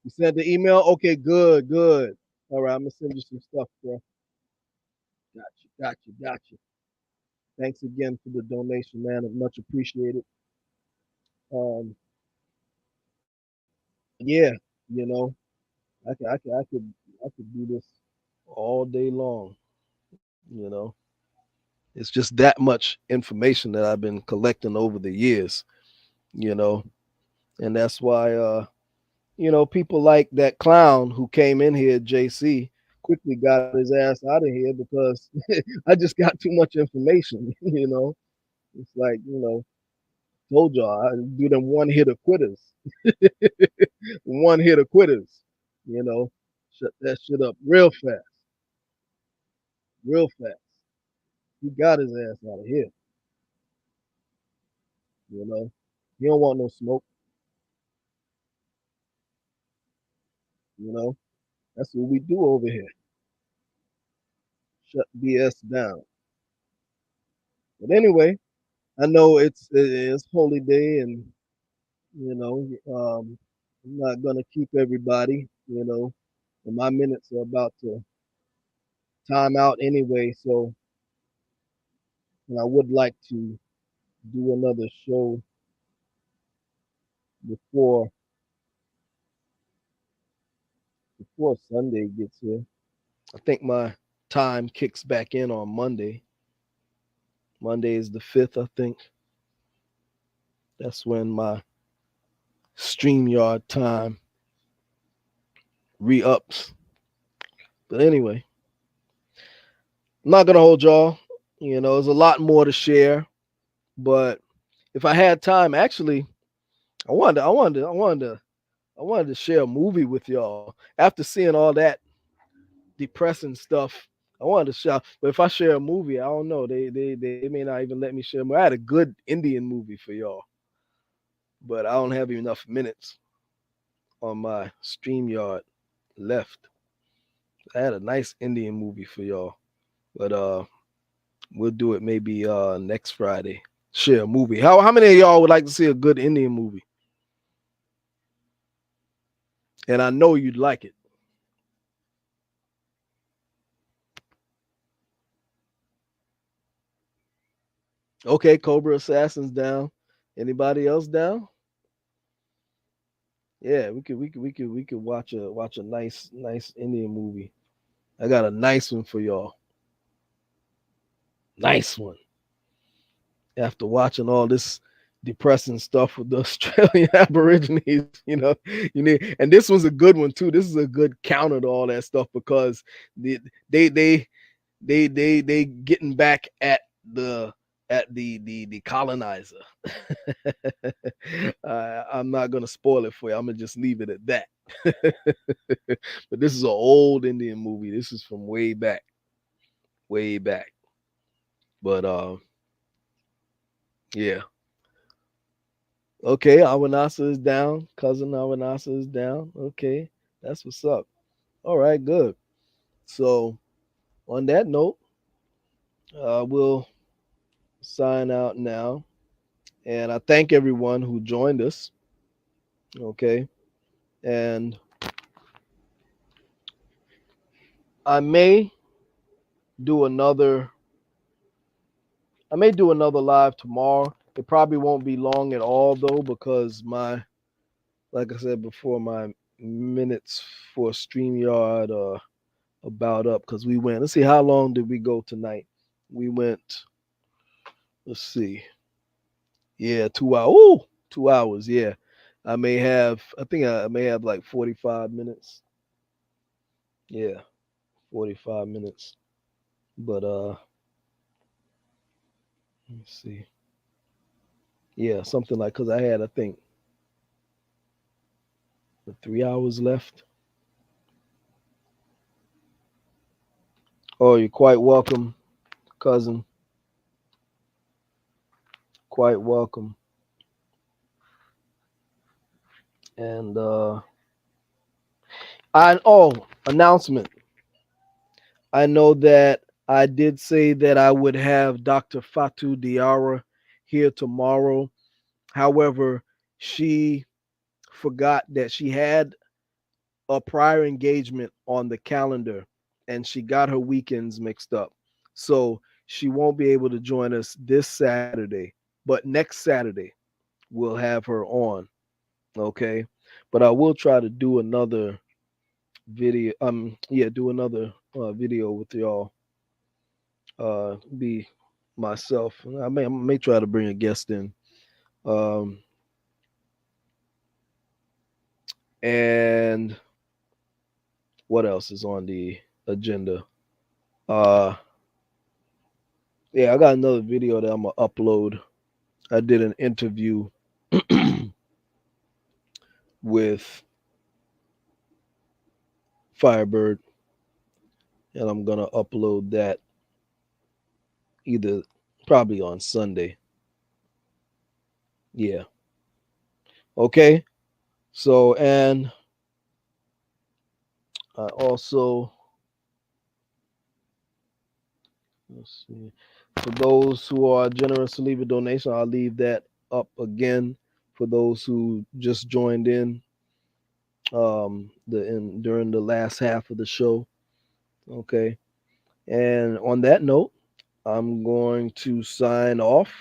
You sent the email? Okay, good, good. All right, I'm gonna send you some stuff, bro. Got you. Thanks again for the donation, man. It's much appreciated. Um, yeah, you know, I could do this all day long. You know, it's just that much information that I've been collecting over the years. You know, and that's why people like that clown who came in here, JC, quickly got his ass out of here because I just got too much information. It's like Told y'all I do them one hitter quitters. One hitter quitters. You know, shut that shit up real fast, real fast. He got his ass out of here. You know, he don't want no smoke. You know, that's what we do over here. Shut BS down. But anyway, I know it's holy day, and you know, I'm not gonna keep everybody. You know, and my minutes are about to time out anyway. So, and I would like to do another show before Sunday gets here. I think my time kicks back in on Monday. Monday is the 5th, I think. That's when my StreamYard time re-ups. But anyway, I'm not gonna hold y'all. You know, there's a lot more to share. But if I had time, actually, I wanted to share a movie with y'all. After seeing all that depressing stuff, I wanted to share. But if I share a movie, I don't know. They may not even let me share more. I had a good Indian movie for y'all, but I don't have enough minutes on my StreamYard left. I had a nice Indian movie for y'all, but we'll do it maybe next Friday. Share a movie. How many of y'all would like to see a good Indian movie? And I know you'd like it. Okay, Cobra Assassin's down. Anybody else down? Yeah, we could watch a nice Indian movie. I got a nice one for y'all. Nice one. After watching all this depressing stuff with the Australian Aborigines, you need, and this one's a good one too. This is a good counter to all that stuff because the, they they they getting back at the colonizer. I'm not gonna spoil it for you. I'm gonna just leave it at that. But this is an old Indian movie. This is from way back, way back. But yeah. Okay, Awanasa is down. Cousin Awanasa is down. Okay, that's what's up. All right, good. So on that note, we'll sign out now. And I thank everyone who joined us. Okay. And I may do another live tomorrow. It probably won't be long at all though, because like I said before, my minutes for StreamYard are about up because we went. Let's see, how long did we go tonight? We went, let's see. Yeah, 2 hours. Ooh, 2 hours, yeah. I think I may have like 45 minutes. Yeah, 45 minutes. But let's see. Yeah, something like, because I had, I think, 3 hours left. Oh, you're quite welcome, cousin. Quite welcome. And announcement. I know that I did say that I would have Dr. Fatu Diarra here tomorrow. However, she forgot that she had a prior engagement on the calendar and she got her weekends mixed up. So she won't be able to join us this Saturday, but next Saturday we'll have her on. Okay. But I will try to do another video. Do another video with y'all. Be myself. I may try to bring a guest in. Um, and what else is on the agenda? Uh, yeah, I got another video that I'm gonna upload I did an interview with Firebird, and I'm gonna upload that either probably on Sunday. Yeah. Okay. So, and I also, let's see, for those who are generous to leave a donation, I'll leave that up again for those who just joined in during the last half of the show. Okay. And on that note, I'm going to sign off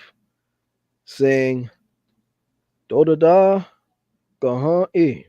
saying, Do da da, gaha e.